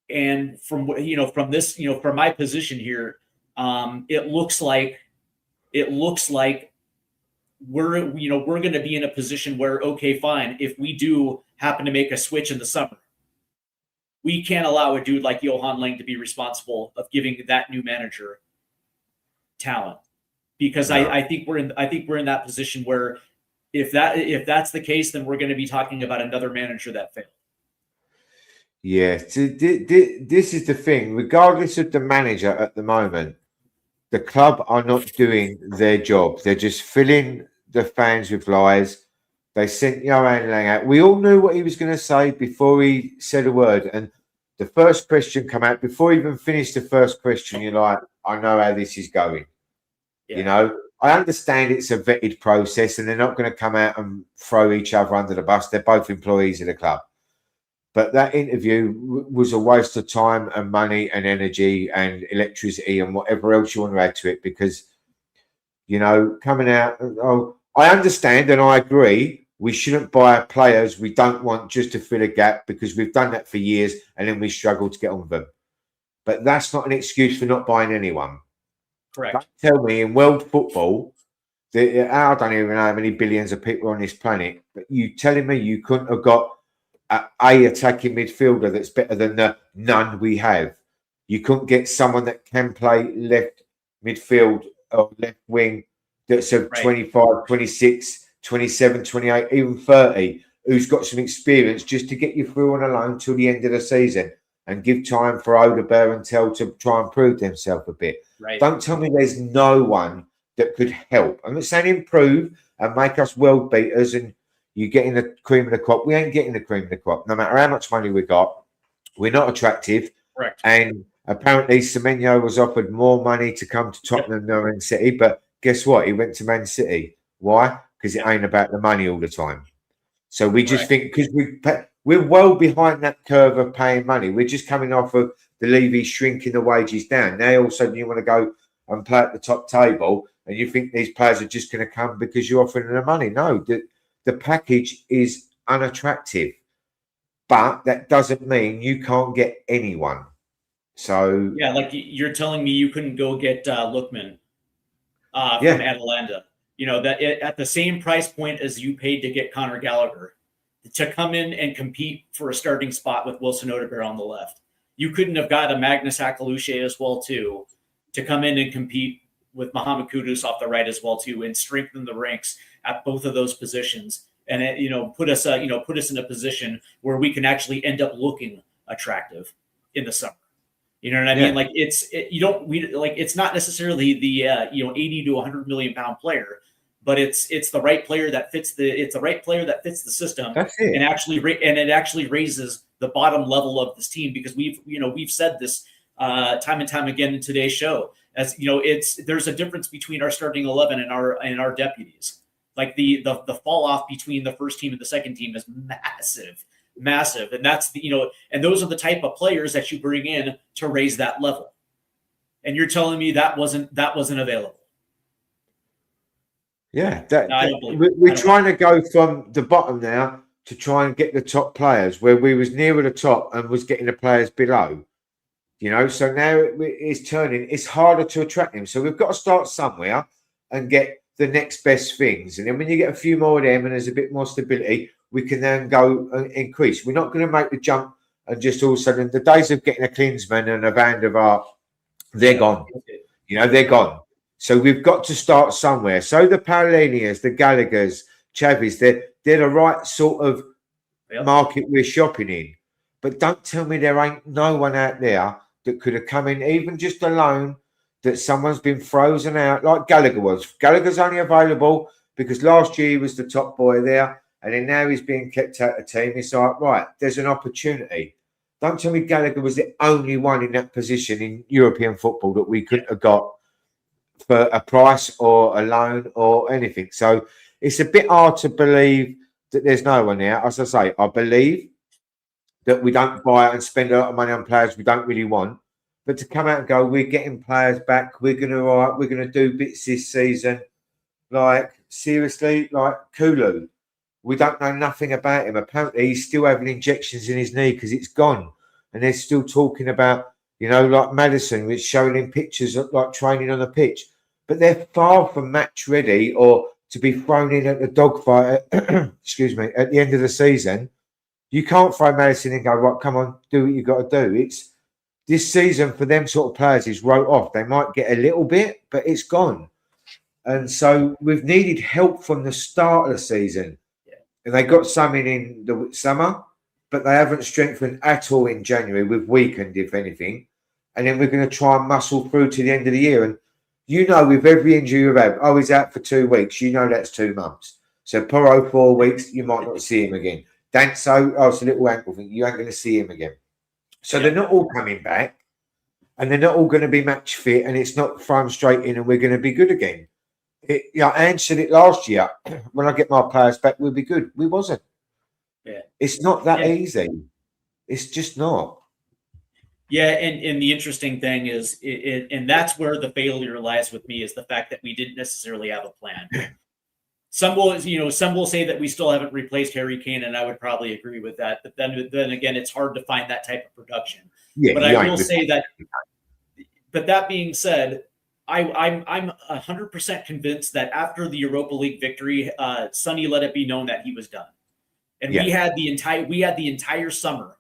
And from my position here, it looks like we're going to be in a position where, okay, fine, if we do happen to make a switch in the summer, we can't allow a dude like Johan Lang to be responsible of giving that new manager talent, because I think we're in that position where if that's the case, then we're going to be talking about another manager that failed. Yeah, this is the thing. Regardless of the manager at the moment, the club are not doing their job. They're just filling the fans with lies. They sent Johan Lang out. We all knew what he was going to say before he said a word. And the first question come out, before he even finished the first question, you're like, I know how this is going. Yeah. You know, I understand it's a vetted process and they're not going to come out and throw each other under the bus. They're both employees of the club. But that interview was a waste of time and money and energy and electricity and whatever else you want to add to it, because, you know, coming out, I understand and I agree, we shouldn't buy players we don't want just to fill a gap, because we've done that for years and then we struggle to get on with them. But that's not an excuse for not buying anyone. Correct. Don't tell me in world football, I don't even know how many billions of people on this planet, but you telling me you couldn't have got a attacking midfielder that's better than the none we have? You couldn't get someone that can play left midfield or left wing that's a 25, 26, 27, 28, even 30, who's got some experience just to get you through on a loan till the end of the season and give time for Odebear and Tell to try and prove themselves a bit. Right. Don't tell me there's no one that could help. I'm not saying improve and make us world beaters and you're getting the cream of the crop. We ain't getting the cream of the crop. No matter how much money we got, we're not attractive. Correct. And apparently Semenyo was offered more money to come to Tottenham than Man City. But guess what? He went to Man City. Why? Because it ain't about the money all the time. So we just think, because we're well behind that curve of paying money. We're just coming off of the Levy shrinking the wages down. Now all of a sudden you want to go and play at the top table and you think these players are just going to come because you're offering them the money. No, the package is unattractive, but that doesn't mean you can't get anyone. So yeah, like you're telling me you couldn't go get Lookman from Atalanta. You know, that at the same price point as you paid to get Conor Gallagher, to come in and compete for a starting spot with Wilson Odebear on the left. You couldn't have got a Magnus Akalushe as well too, to come in and compete with Mohamed Kudus off the right as well too, and strengthen the ranks at both of those positions, and put us in a position where we can actually end up looking attractive in the summer. You know what I mean? Like it's not necessarily the 80 to 100 million pound player, but it's the right player that fits the system. That's it. And it actually raises the bottom level of this team, because we've said this time and time again in today's show. As you know, there's a difference between our starting 11 and our deputies. Like the fall off between the first team and the second team is massive, and that's and those are the type of players that you bring in to raise that level. And you're telling me that wasn't available? Yeah, we're trying to go from the bottom now to try and get the top players, where we was nearer the top and was getting the players below. So now it's turning. It's harder to attract them. So we've got to start somewhere and get the next best things. And then when you get a few more of them and there's a bit more stability, we can then go and increase. We're not going to make the jump and just all of a sudden, the days of getting a Klinsmann and a Van der Vaart, they're gone. You know, they're gone. So we've got to start somewhere. So the Paolinias, the Gallaghers, Chavis, they're the right sort of market we're shopping in. But don't tell me there ain't no one out there that could have come in, even just alone, that someone's been frozen out like Gallagher was. Gallagher's only available because last year he was the top boy there, and then now he's being kept out of the team. It's like, right, there's an opportunity. Don't tell me Gallagher was the only one in that position in European football that we couldn't have got for a price or a loan or anything. So it's a bit hard to believe that there's no one there. As I say, I believe that we don't buy and spend a lot of money on players we don't really want. But to come out and go, we're getting players back, we're gonna do bits this season. Like, seriously, like Kulu. We don't know nothing about him. Apparently he's still having injections in his knee because it's gone. And they're still talking about, you know, like Madison, which showing him pictures of like training on the pitch. But they're far from match ready or to be thrown in at the dogfight, excuse me, at the end of the season. You can't throw Madison and go, right, come on, do what you got to do. It's this season for them sort of players is wrote off. They might get a little bit, but it's gone. And so we've needed help from the start of the season. Yeah. And they got something in the summer, but they haven't strengthened at all in January. We've weakened, if anything. And then we're going to try and muscle through to the end of the year. And you know, with every injury we've had, oh, he's out for 2 weeks. You know that's 2 months. So Porro, 4 weeks, you might not see him again. Danso, oh, it's a little ankle thing. You ain't going to see him again. So they're not all coming back. And they're not all going to be match fit. And it's not thrown straight in and we're going to be good again. Ange said it last year. When I get my players back, we'll be good. We wasn't. Yeah. It's not that easy. It's just not. Yeah, and the interesting thing is, and that's where the failure lies with me, is the fact that we didn't necessarily have a plan. Some will say that we still haven't replaced Harry Kane, and I would probably agree with that. But then again, it's hard to find that type of production. Yeah, but I will say that. But that being said, I'm 100% convinced that after the Europa League victory, Sonny let it be known that he was done, and we had the entire summer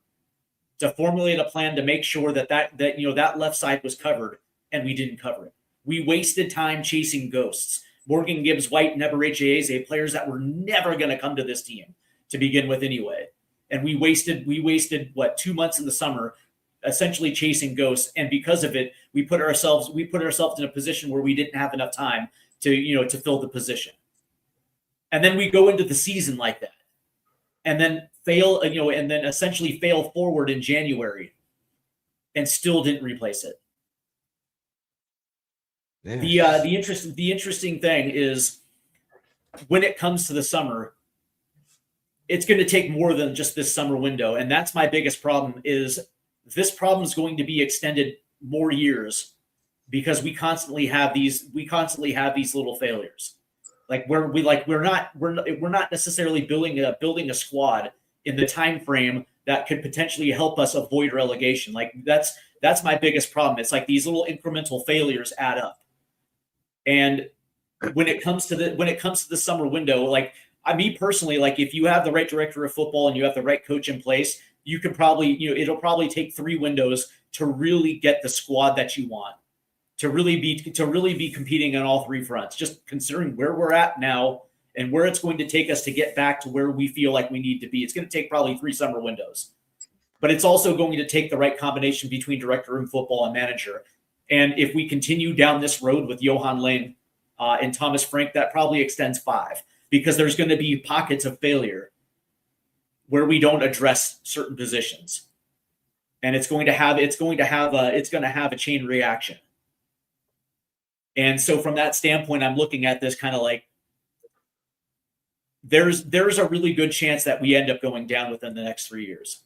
to formulate a plan to make sure that left side was covered, and we didn't cover it. We wasted time chasing ghosts. Morgan Gibbs White and Eberechi Eze, players that were never going to come to this team to begin with anyway. And we wasted 2 months in the summer essentially chasing ghosts, and because of it, we put ourselves in a position where we didn't have enough time to fill the position. And then we go into the season like that. And then essentially fail forward in January and still didn't replace it. Yeah. The interesting thing is when it comes to the summer, it's going to take more than just this summer window. And that's my biggest problem, is this problem is going to be extended more years because we constantly have these little failures. We're not necessarily building a squad in the time frame that could potentially help us avoid relegation. Like that's my biggest problem. It's like these little incremental failures add up. And when it comes to the summer window, like me personally, like if you have the right director of football and you have the right coach in place, you can probably, it'll probably take 3 windows to really get the squad that you want, to really be competing on all 3 fronts, just considering where we're at now and where it's going to take us to get back to where we feel like we need to be. It's going to take probably 3 summer windows, but it's also going to take the right combination between director of football and manager. And if we continue down this road with Johan Lane and Thomas Frank, that probably extends 5, because there's going to be pockets of failure where we don't address certain positions, and it's going to have a chain reaction. And so from that standpoint, I'm looking at this kind of like there's a really good chance that we end up going down within the next 3 years.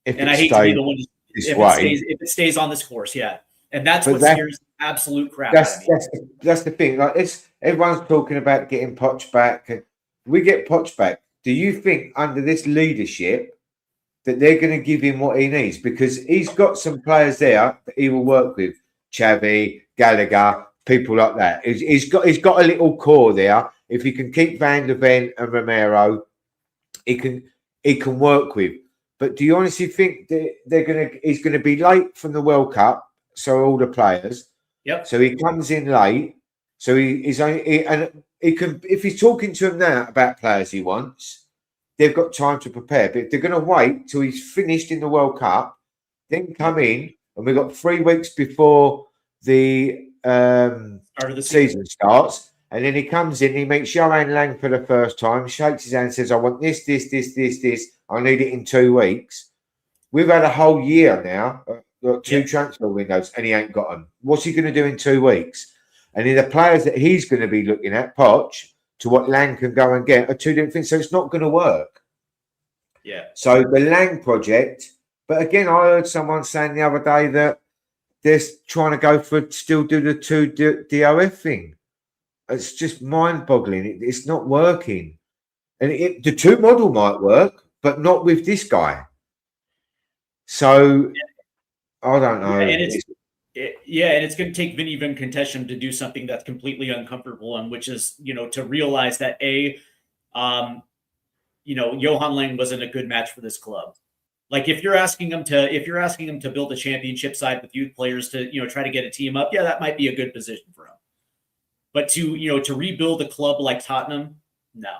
And I hate to be the one if it stays on this course, yeah. And that's what scares the absolute crap out of me. That's the thing. Like everyone's talking about getting Poch back. We get Poch back. Do you think under this leadership that they're going to give him what he needs? Because he's got some players there that he will work with. Xavi, Gallagher, people like that. He's got a little core there. If he can keep Van der Ven and Romero, he can work with. But do you honestly think that he's gonna be late from the World Cup? So all the players. Yep. So he comes in late. So he can, if he's talking to them now about players he wants, they've got time to prepare. But if they're going to wait till he's finished in the World Cup, then come in, and we've got 3 weeks before the Start of the season starts, and then he comes in, he meets Johan Lang for the first time, shakes his hand, and says, I want this. I need it in 2 weeks. We've had a whole year now, got 2 transfer windows, and he ain't got them. What's he going to do in 2 weeks? And in the players that he's going to be looking at, Poch, to what Lang can go and get, are 2 different things. So it's not going to work. Yeah. So the Lang project, but again, I heard someone saying the other day that they're trying to go for still do the 2 DOF thing. It's just mind-boggling. It's not working. And the 2 model might work, but not with this guy. So I don't know. Yeah, and it's going to take Vinny Van Contession to do something that's completely uncomfortable, and which is, to realize that Johan Lang wasn't a good match for this club. Like if you're asking him to build a championship side with youth players to try to get a team up, yeah, that might be a good position for him. But to rebuild a club like Tottenham, no,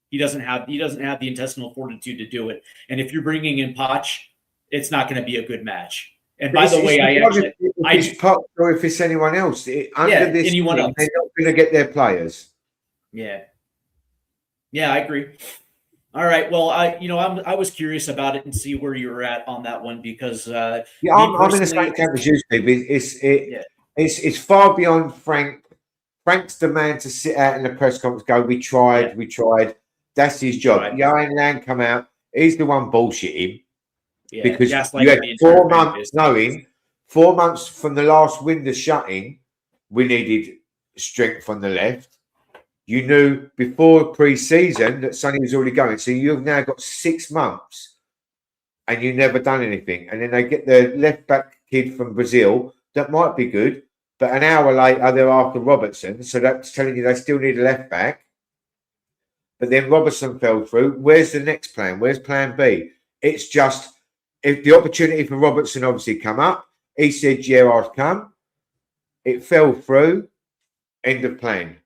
he doesn't have the intestinal fortitude to do it. And if you're bringing in Poch, it's not going to be a good match. And by the way, it's Poch or if it's anyone else, anyone else, they're not going to get their players. Yeah, I agree. All right. Well, I was curious about it and see where you were at on that one because I'm in the same camp as you, Steve. It's far beyond Frank. Frank's the man to sit out in the press conference, go, we tried. That's his job. Johan Lang come out. He's the one bullshitting. Yeah, because you had 4 months knowing, 4 months from the last window shutting, we needed strength on the left. You knew before pre-season that Sonny was already going. So you've now got 6 months and you've never done anything. And then they get the left-back kid from Brazil that might be good, but an hour later they're after Robertson. So that's telling you they still need a left-back. But then Robertson fell through. Where's the next plan? Where's plan B? It's just... If the opportunity for Robertson obviously come up, he said, yeah, I'll come. It fell through. End of plan.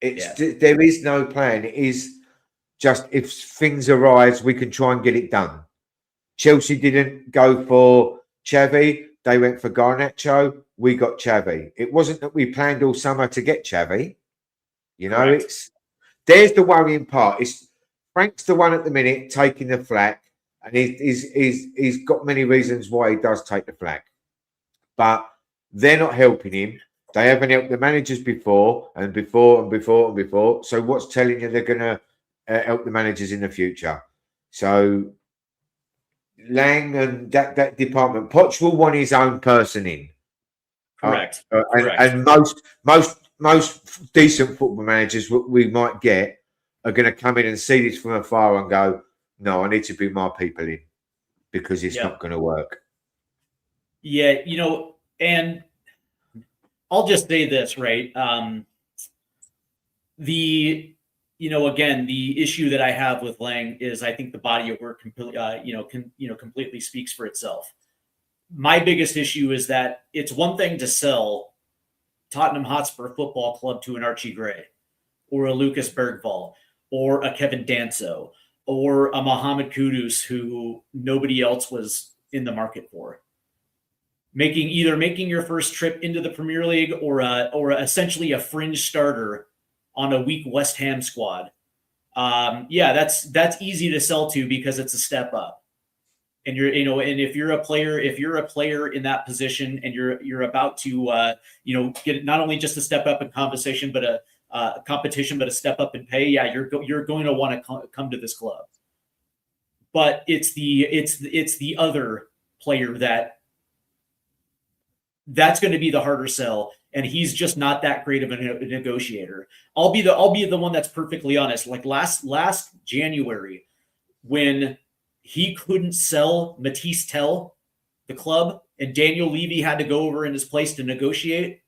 There is no plan. It is just if things arise, we can try and get it done. Chelsea didn't go for Xavi. They went for Garnacho. We got Xavi. It wasn't that we planned all summer to get Xavi. There's the worrying part. Frank's the one at the minute taking the flak. And he's got many reasons why he does take the flak. But they're not helping him. They haven't helped the managers before. So what's telling you they're going to help the managers in the future? So Lang and that department, Poch will want his own person in. Correct. And most decent football managers we might get are going to come in and see this from afar and go, no, I need to bring my people in because it's not going to work. Yeah, and I'll just say this, right? The issue that I have with Lang is I think the body of work completely speaks for itself. My biggest issue is that it's one thing to sell Tottenham Hotspur Football Club to an Archie Gray or a Lucas Bergvall or a Kevin Danso or a Mohamed Kudus who nobody else was in the market for. Making your first trip into the Premier League or essentially a fringe starter on a weak West Ham squad. That's easy to sell to because it's a step up. And and if you're a player in that position and you're about to get not only just a step up in competition, but a step up in pay, you're going to want to come to this club. But it's the other player that's going to be the harder sell, and he's just not that great of a negotiator. I'll be the one that's perfectly honest. Like last January, when he couldn't sell Matisse Tell, the club, and Daniel Levy had to go over in his place to negotiate.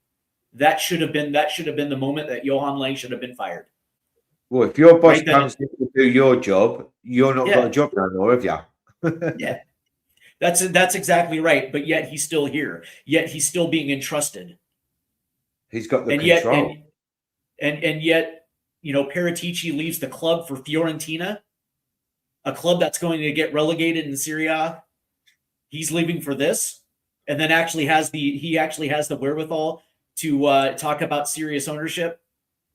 that should have been the moment that Johan Lang should have been fired. Well, if your boss Right then, comes in to do your job, you're not got Yeah. a job no more, have you? Yeah, that's exactly right. But yet he's still here. Yet he's still being entrusted. He's got the And yet, control. and yet, Paratici leaves the club for Fiorentina, a club that's going to get relegated in Serie A. He's leaving for this, and then he actually has the wherewithal to talk about serious ownership.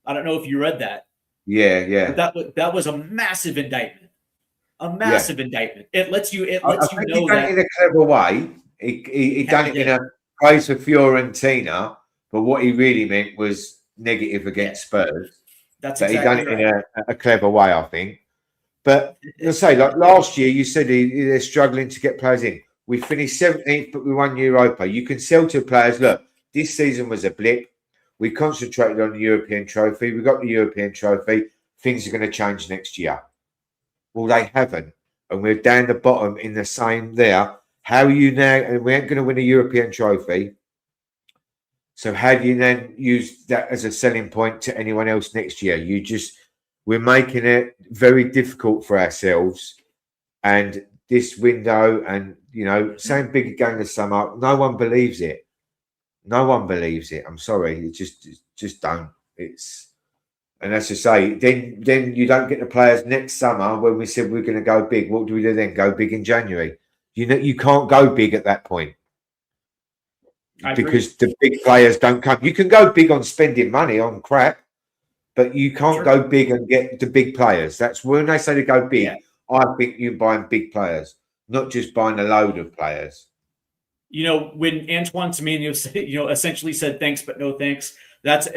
I don't know if you read that. Yeah. But that was a massive indictment. Indictment. It lets you I know think he done that it in a clever way. He done it in a praise for Fiorentina, but what he really meant was negative against Spurs. That's But exactly he done it right. in a clever way, I think. But let's say, like last year, you said they're struggling to get players in. We finished 17th, but we won Europa. You can sell to players, look, this season was a blip. We concentrated on the European trophy. We got the European trophy. Things are going to change next year. Well, they haven't. And we're down the bottom in the same there. How are you now? And we ain't going to win a European trophy. So how do you then use that as a selling point to anyone else next year? We're making it very difficult for ourselves. And this window and, saying big again this summer, no one believes it. No one believes it. I'm sorry. It just don't. And as I say, then you don't get the players next summer when we said we're going to go big. What do we do then? Go big in January. You can't go big at that point. Because the big players don't come. You can go big on spending money on crap, but you can't go big and get the big players. That's when they say to go big. Yeah. I think you're buying big players, not just buying a load of players. When Antoine Semenyo, essentially said thanks but no thanks. That's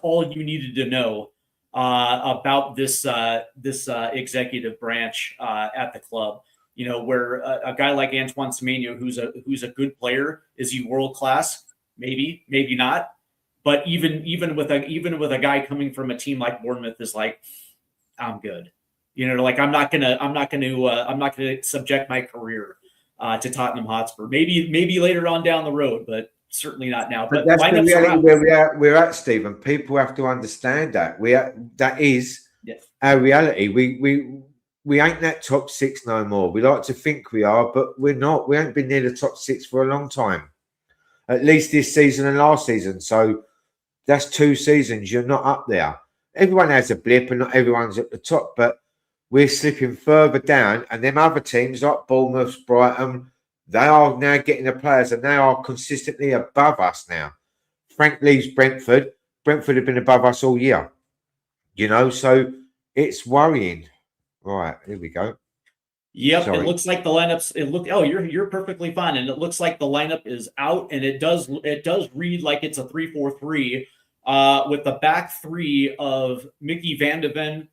all you needed to know about this executive branch at the club. Where a guy like Antoine Semenyo, who's a good player, is he world class? Maybe not. But even with a guy coming from a team like Bournemouth is like, I'm good. I'm not gonna subject my career to Tottenham Hotspur. Maybe later on down the road, but certainly not now. But that's the reality where we're at, Stephen. People have to understand that that is our reality. We ain't that top six no more. We like to think we are, but we're not. We haven't been near the top six for a long time, at least this season and last season. So that's 2 seasons. You're not up there. Everyone has a blip, and not everyone's at the top, but we're slipping further down. And them other teams like Bournemouth, Brighton, they are now getting the players, and they are consistently above us now. Frank leaves Brentford. Brentford have been above us all year. So it's worrying. Right, here we go. Yep, Sorry. It looks like the lineups. You're perfectly fine, and it looks like the lineup is out, and it does read like it's a 3-4-3 with the back three of Mickey Van de Ven,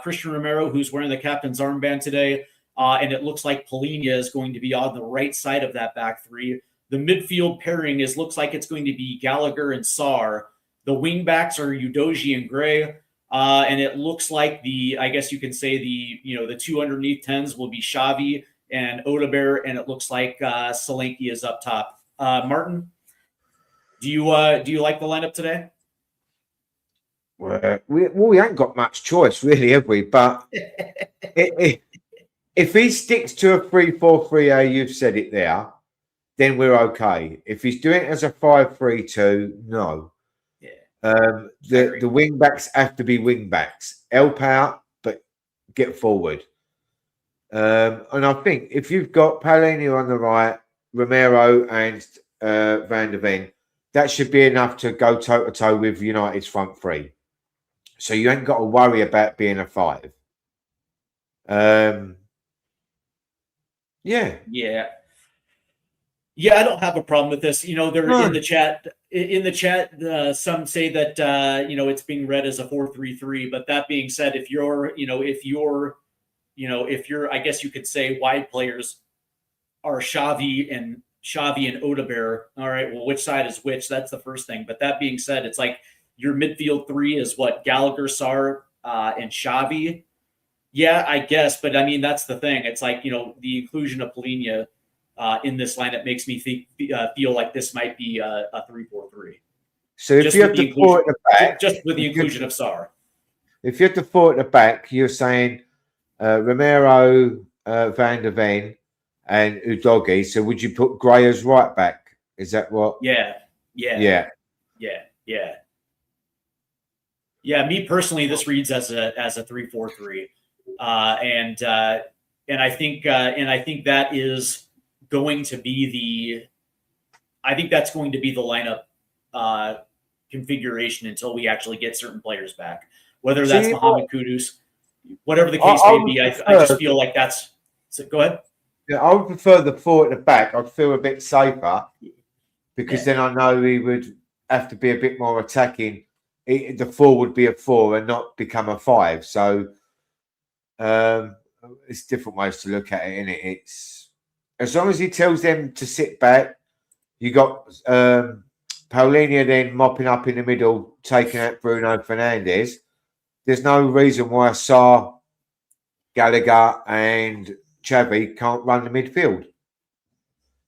Christian Romero, who's wearing the captain's armband today, and it looks like Polina is going to be on the right side of that back three. The midfield pairing looks like it's going to be Gallagher and Sarr. The wing backs are Udogie and Gray. And it looks like I guess you can say the 2 underneath 10s will be Xavi and Odegaard, and it looks like Solanke is up top. Martin, do you like the lineup today? Well, we ain't got much choice, really, have we? But if he sticks to a 3-4-3, you've said it there, then we're okay. If he's doing it as a 5-3-2, no. The wing backs have to be wing backs. Help out, but get forward. And I think if you've got Polina on the right, Romero and Van de Ven, that should be enough to go toe to toe with United's front three. So you ain't got to worry about being a 5. Yeah. Yeah, I don't have a problem with this. They're in the chat. Some say that it's being read as a 4-3-3. But that being said, if you're, I guess you could say wide players are Xavi and Odegaard. All right, well, which side is which? That's the first thing. But that being said, it's like your midfield 3 is what, Gallagher, Sarr, and Xavi. Yeah, I guess. But I mean, that's the thing. It's like the inclusion of Polina in this lineup makes me feel like this might be a 3-4-3. So if you have the four at the back, just with the inclusion of Sarr. If you have the four at the back, you're saying Romero, Van der Ven, and Udogi. So would you put Gray as right back? Is that what? Yeah. Me personally, this reads as a 3-4-3, and I think that is going to be that's going to be the lineup configuration until we actually get certain players back. Whether that's Mohamed Kudus, whatever the case may be, I just feel like that's. So go ahead. Yeah, I would prefer the four at the back. I'd feel a bit safer because then I know he would have to be a bit more attacking. The four would be a 4 and not become a 5. So it's different ways to look at it, isn't it? It's as long as he tells them to sit back. You got Paulinho then mopping up in the middle, taking out Bruno Fernandes. There's no reason why Sarr, Gallagher, and Xavi can't run the midfield.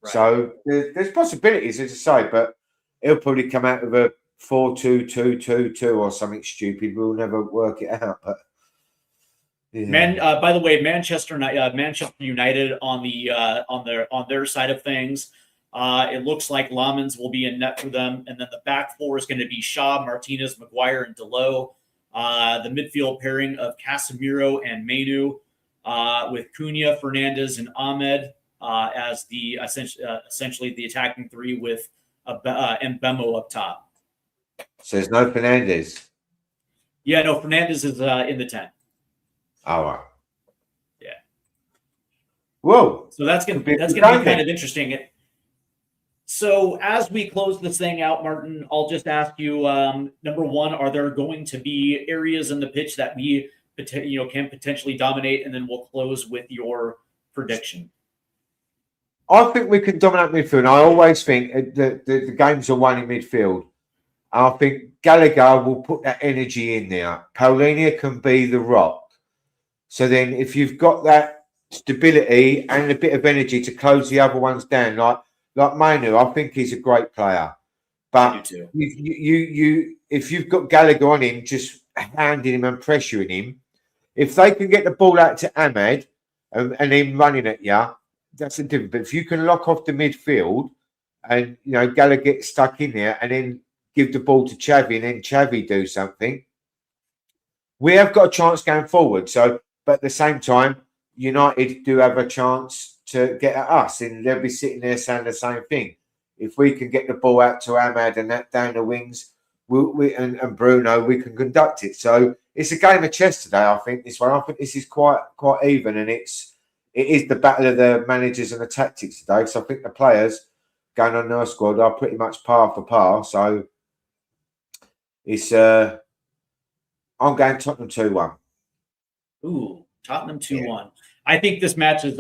Right. So there's possibilities, as I say, but he'll probably come out with a 4-2-2-2-2 or something stupid. We'll never work it out. But yeah. By the way, Manchester United on their side of things. It looks like Lamens will be in net for them, and then the back four is going to be Shaw, Martinez, Maguire, and Delot. The midfield pairing of Casemiro and Menu, with Cunha, Fernandes, and Ahmed as the essentially the attacking three with Mbemo up top. So there's no Fernandes. Yeah, no, Fernandes is in the 10. Oh, wow. Yeah. Whoa. So that's gonna be kind of interesting. So as we close this thing out, Martin, I'll just ask you: number one, are there going to be areas in the pitch that we can potentially dominate, and then we'll close with your prediction? I think we can dominate midfield. I always think the games are won in midfield. I think Gallagher will put that energy in there. Paulinho can be the rock. So then if you've got that stability and a bit of energy to close the other ones down, like Manu, I think he's a great player. But if you've got Gallagher on him, just handing him and pressuring him, if they can get the ball out to Ahmed and him running at you, that's a different. But if you can lock off the midfield and Gallagher gets stuck in there and then give the ball to Xavi and then Xavi do something, we have got a chance going forward. So, but at the same time, United do have a chance to get at us, and they'll be sitting there saying the same thing. If we can get the ball out to Ahmad and that down the wings, and Bruno, we can conduct it. So it's a game of chess today. I think this one. I think this is quite even, and it is the battle of the managers and the tactics today. So I think the players going on their squad are pretty much par for par. So it's I'm going Tottenham 2-1. Ooh, Tottenham 2-1. I think this match is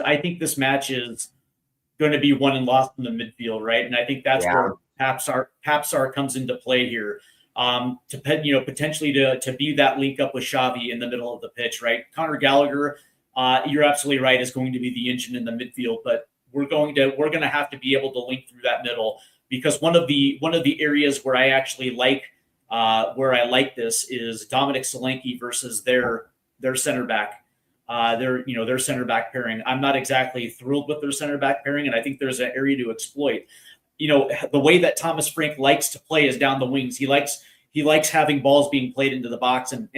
going to be won and lost in the midfield, right? And I think that's where Papsar comes into play here. Potentially to be that link up with Xavi in the middle of the pitch, right? Conor Gallagher, you're absolutely right, is going to be the engine in the midfield, but we're going to have to be able to link through that middle, because one of the areas where I actually like this is Dominic Solanke versus their center back. Their center back pairing. I'm not exactly thrilled with their center back pairing, and I think there's an area to exploit. The way that Thomas Frank likes to play is down the wings. He likes having balls being played into the box, and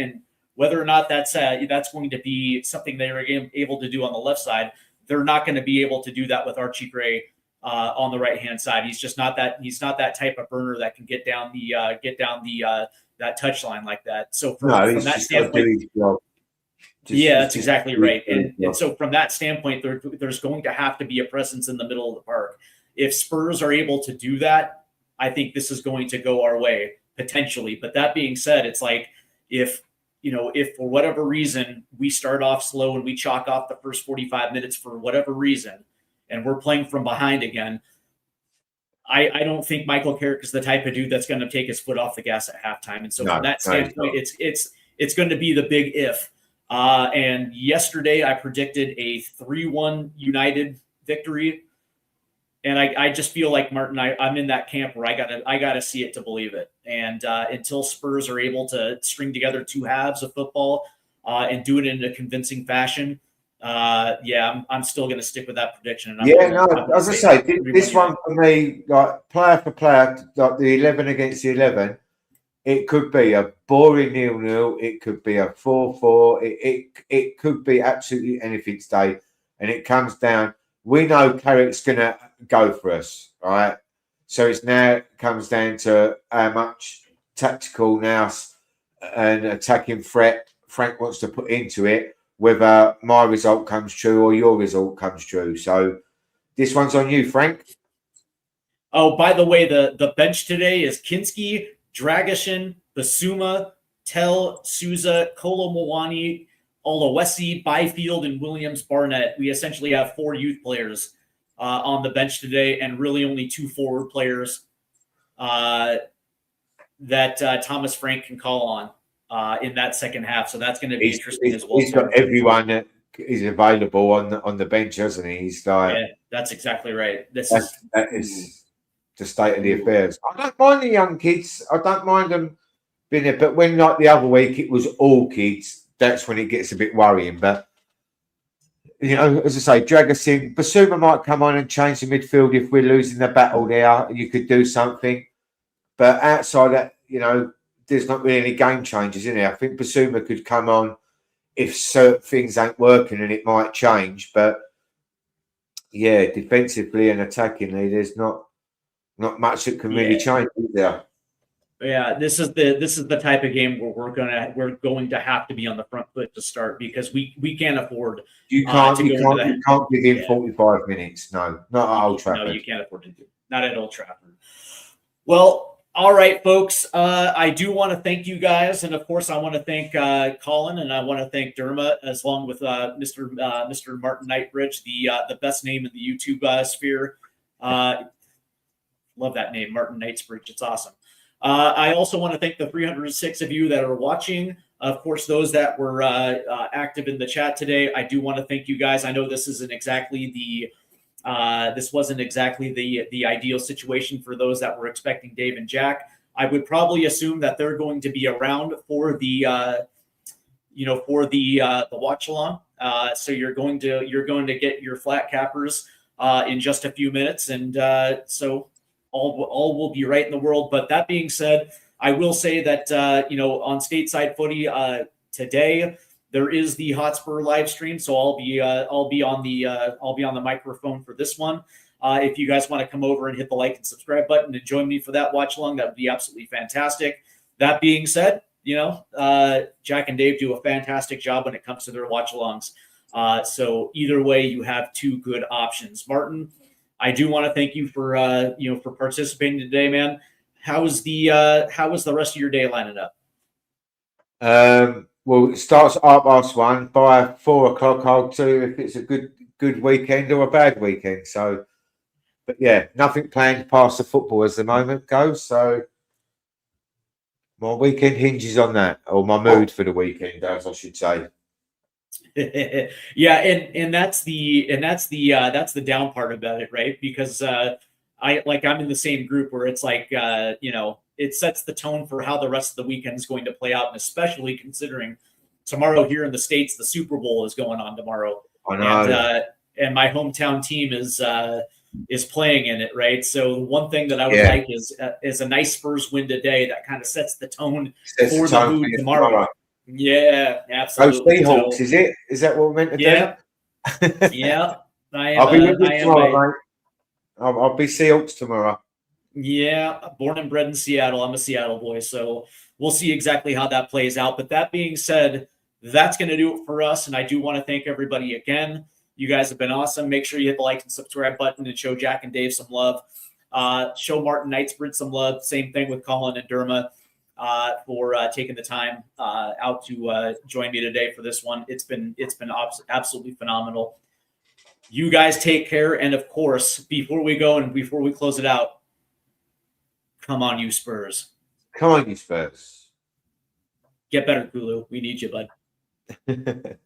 whether or not that's going to be something they are able to do on the left side, they're not going to be able to do that with Archie Gray on the right hand side. He's just not that. He's not that type of burner that can get down the that touch line like that. So from that standpoint. That's exactly right. And so from that standpoint, there's going to have to be a presence in the middle of the park. If Spurs are able to do that, I think this is going to go our way, potentially. But that being said, it's like if for whatever reason we start off slow and we chalk off the first 45 minutes for whatever reason, and we're playing from behind again, I don't think Michael Carrick is the type of dude that's going to take his foot off the gas at halftime. And so from that standpoint, it's going to be the big if. And yesterday I predicted a 3-1 United victory. And I just feel like Martin, I'm in that camp where I gotta see it to believe it. And until Spurs are able to string together 2 halves of football and do it in a convincing fashion, I'm still going to stick with that prediction. And as I say, this one for me, like player for player, like the 11 against the 11, it could be a boring 0-0. It could be a 4-4. It could be absolutely anything today. And it comes down, we know Carrick's going to go for us, right? So it's now comes down to how much tactical nous and attacking threat Frank wants to put into it, whether my result comes true or your result comes true. So this one's on you, Frank. Oh, by the way, the bench today is Kinski, Dragishin, Basuma, Tell, Souza, Kolomowani, Olawesi, Byfield, and Williams Barnett. We essentially have 4 youth players on the bench today, and really only 2 forward players that Thomas Frank can call on in that second half. So that's going to be interesting as well. He's got everyone that is available on the bench, hasn't he? He's like, yeah, that's exactly right. That is the state of the affairs. I don't mind the young kids. I don't mind them being there. But when, like the other week, it was all kids, that's when it gets a bit worrying. But, you know, as I say, drag us in. Basuma might come on and change the midfield if we're losing the battle there. You could do something. But outside that, you know, there's not really any game changes in there. I think Basuma could come on if certain things ain't working and it might change. But, yeah, defensively and attackingly, there's not much that can really change, is there? Yeah, this is the type of game where we're going to have to be on the front foot to start, because we can't afford. You can't give him 45 minutes. No, not at Old Trafford. No, you can't afford to do. Not at Old Trafford. Well, all right, folks. I do want to thank you guys, and of course, I want to thank Colin, and I want to thank Dermot, as long with Mr. Martin Knightbridge, the best name in the YouTube sphere. Love that name, Martin Knightsbridge. It's awesome. I also want to thank the 306 of you that are watching. Of course, those that were active in the chat today, I do want to thank you guys. I know this isn't exactly this wasn't exactly the ideal situation for those that were expecting Dave and Jack. I would probably assume that they're going to be around for the watch along. So you're going to get your flat cappers in just a few minutes, and so all will be right in the world. But that being said, I will say that on Stateside Footy today, there is the Hotspur live stream, so I'll be on the microphone for this one. If you guys want to come over and hit the like and subscribe button and join me for that watch along, that would be absolutely fantastic. That being said, Jack and Dave do a fantastic job when it comes to their watch alongs. So either way, you have 2 good options. Martin, I do want to thank you for participating today, man. How was the rest of your day lining up? Well, it starts at 1:30. By 4:00, I'll tell you if it's a good weekend or a bad weekend. So, but yeah, nothing planned past the football as the moment goes. So my weekend hinges on that, or my mood for the weekend, as I should say. Yeah, and that's the down part about it, right? Because I'm in the same group where it's like it sets the tone for how the rest of the weekend is going to play out, and especially considering tomorrow here in the States, the Super Bowl is going on tomorrow. I know. And my hometown team is playing in it, right? So one thing that I would like is a nice Spurs win today that kind of sets the tone for the mood tomorrow. Yeah, absolutely. Oh, Seahawks, is it? Is that what we're meant to do? Yeah. I'll be with you tomorrow, mate. I'll be Seahawks tomorrow. Yeah, born and bred in Seattle. I'm a Seattle boy, so we'll see exactly how that plays out. But that being said, that's going to do it for us. And I do want to thank everybody again. You guys have been awesome. Make sure you hit the like and subscribe button and show Jack and Dave some love. Show Martin Knightsbridge some love. Same thing with Colin and Derma for taking the time out to join me today for this one. It's been absolutely phenomenal. You guys take care. And of course, before we go and before we close it out, come on, you Spurs. Come on, you Spurs. Get better, Kulu. We need you, bud.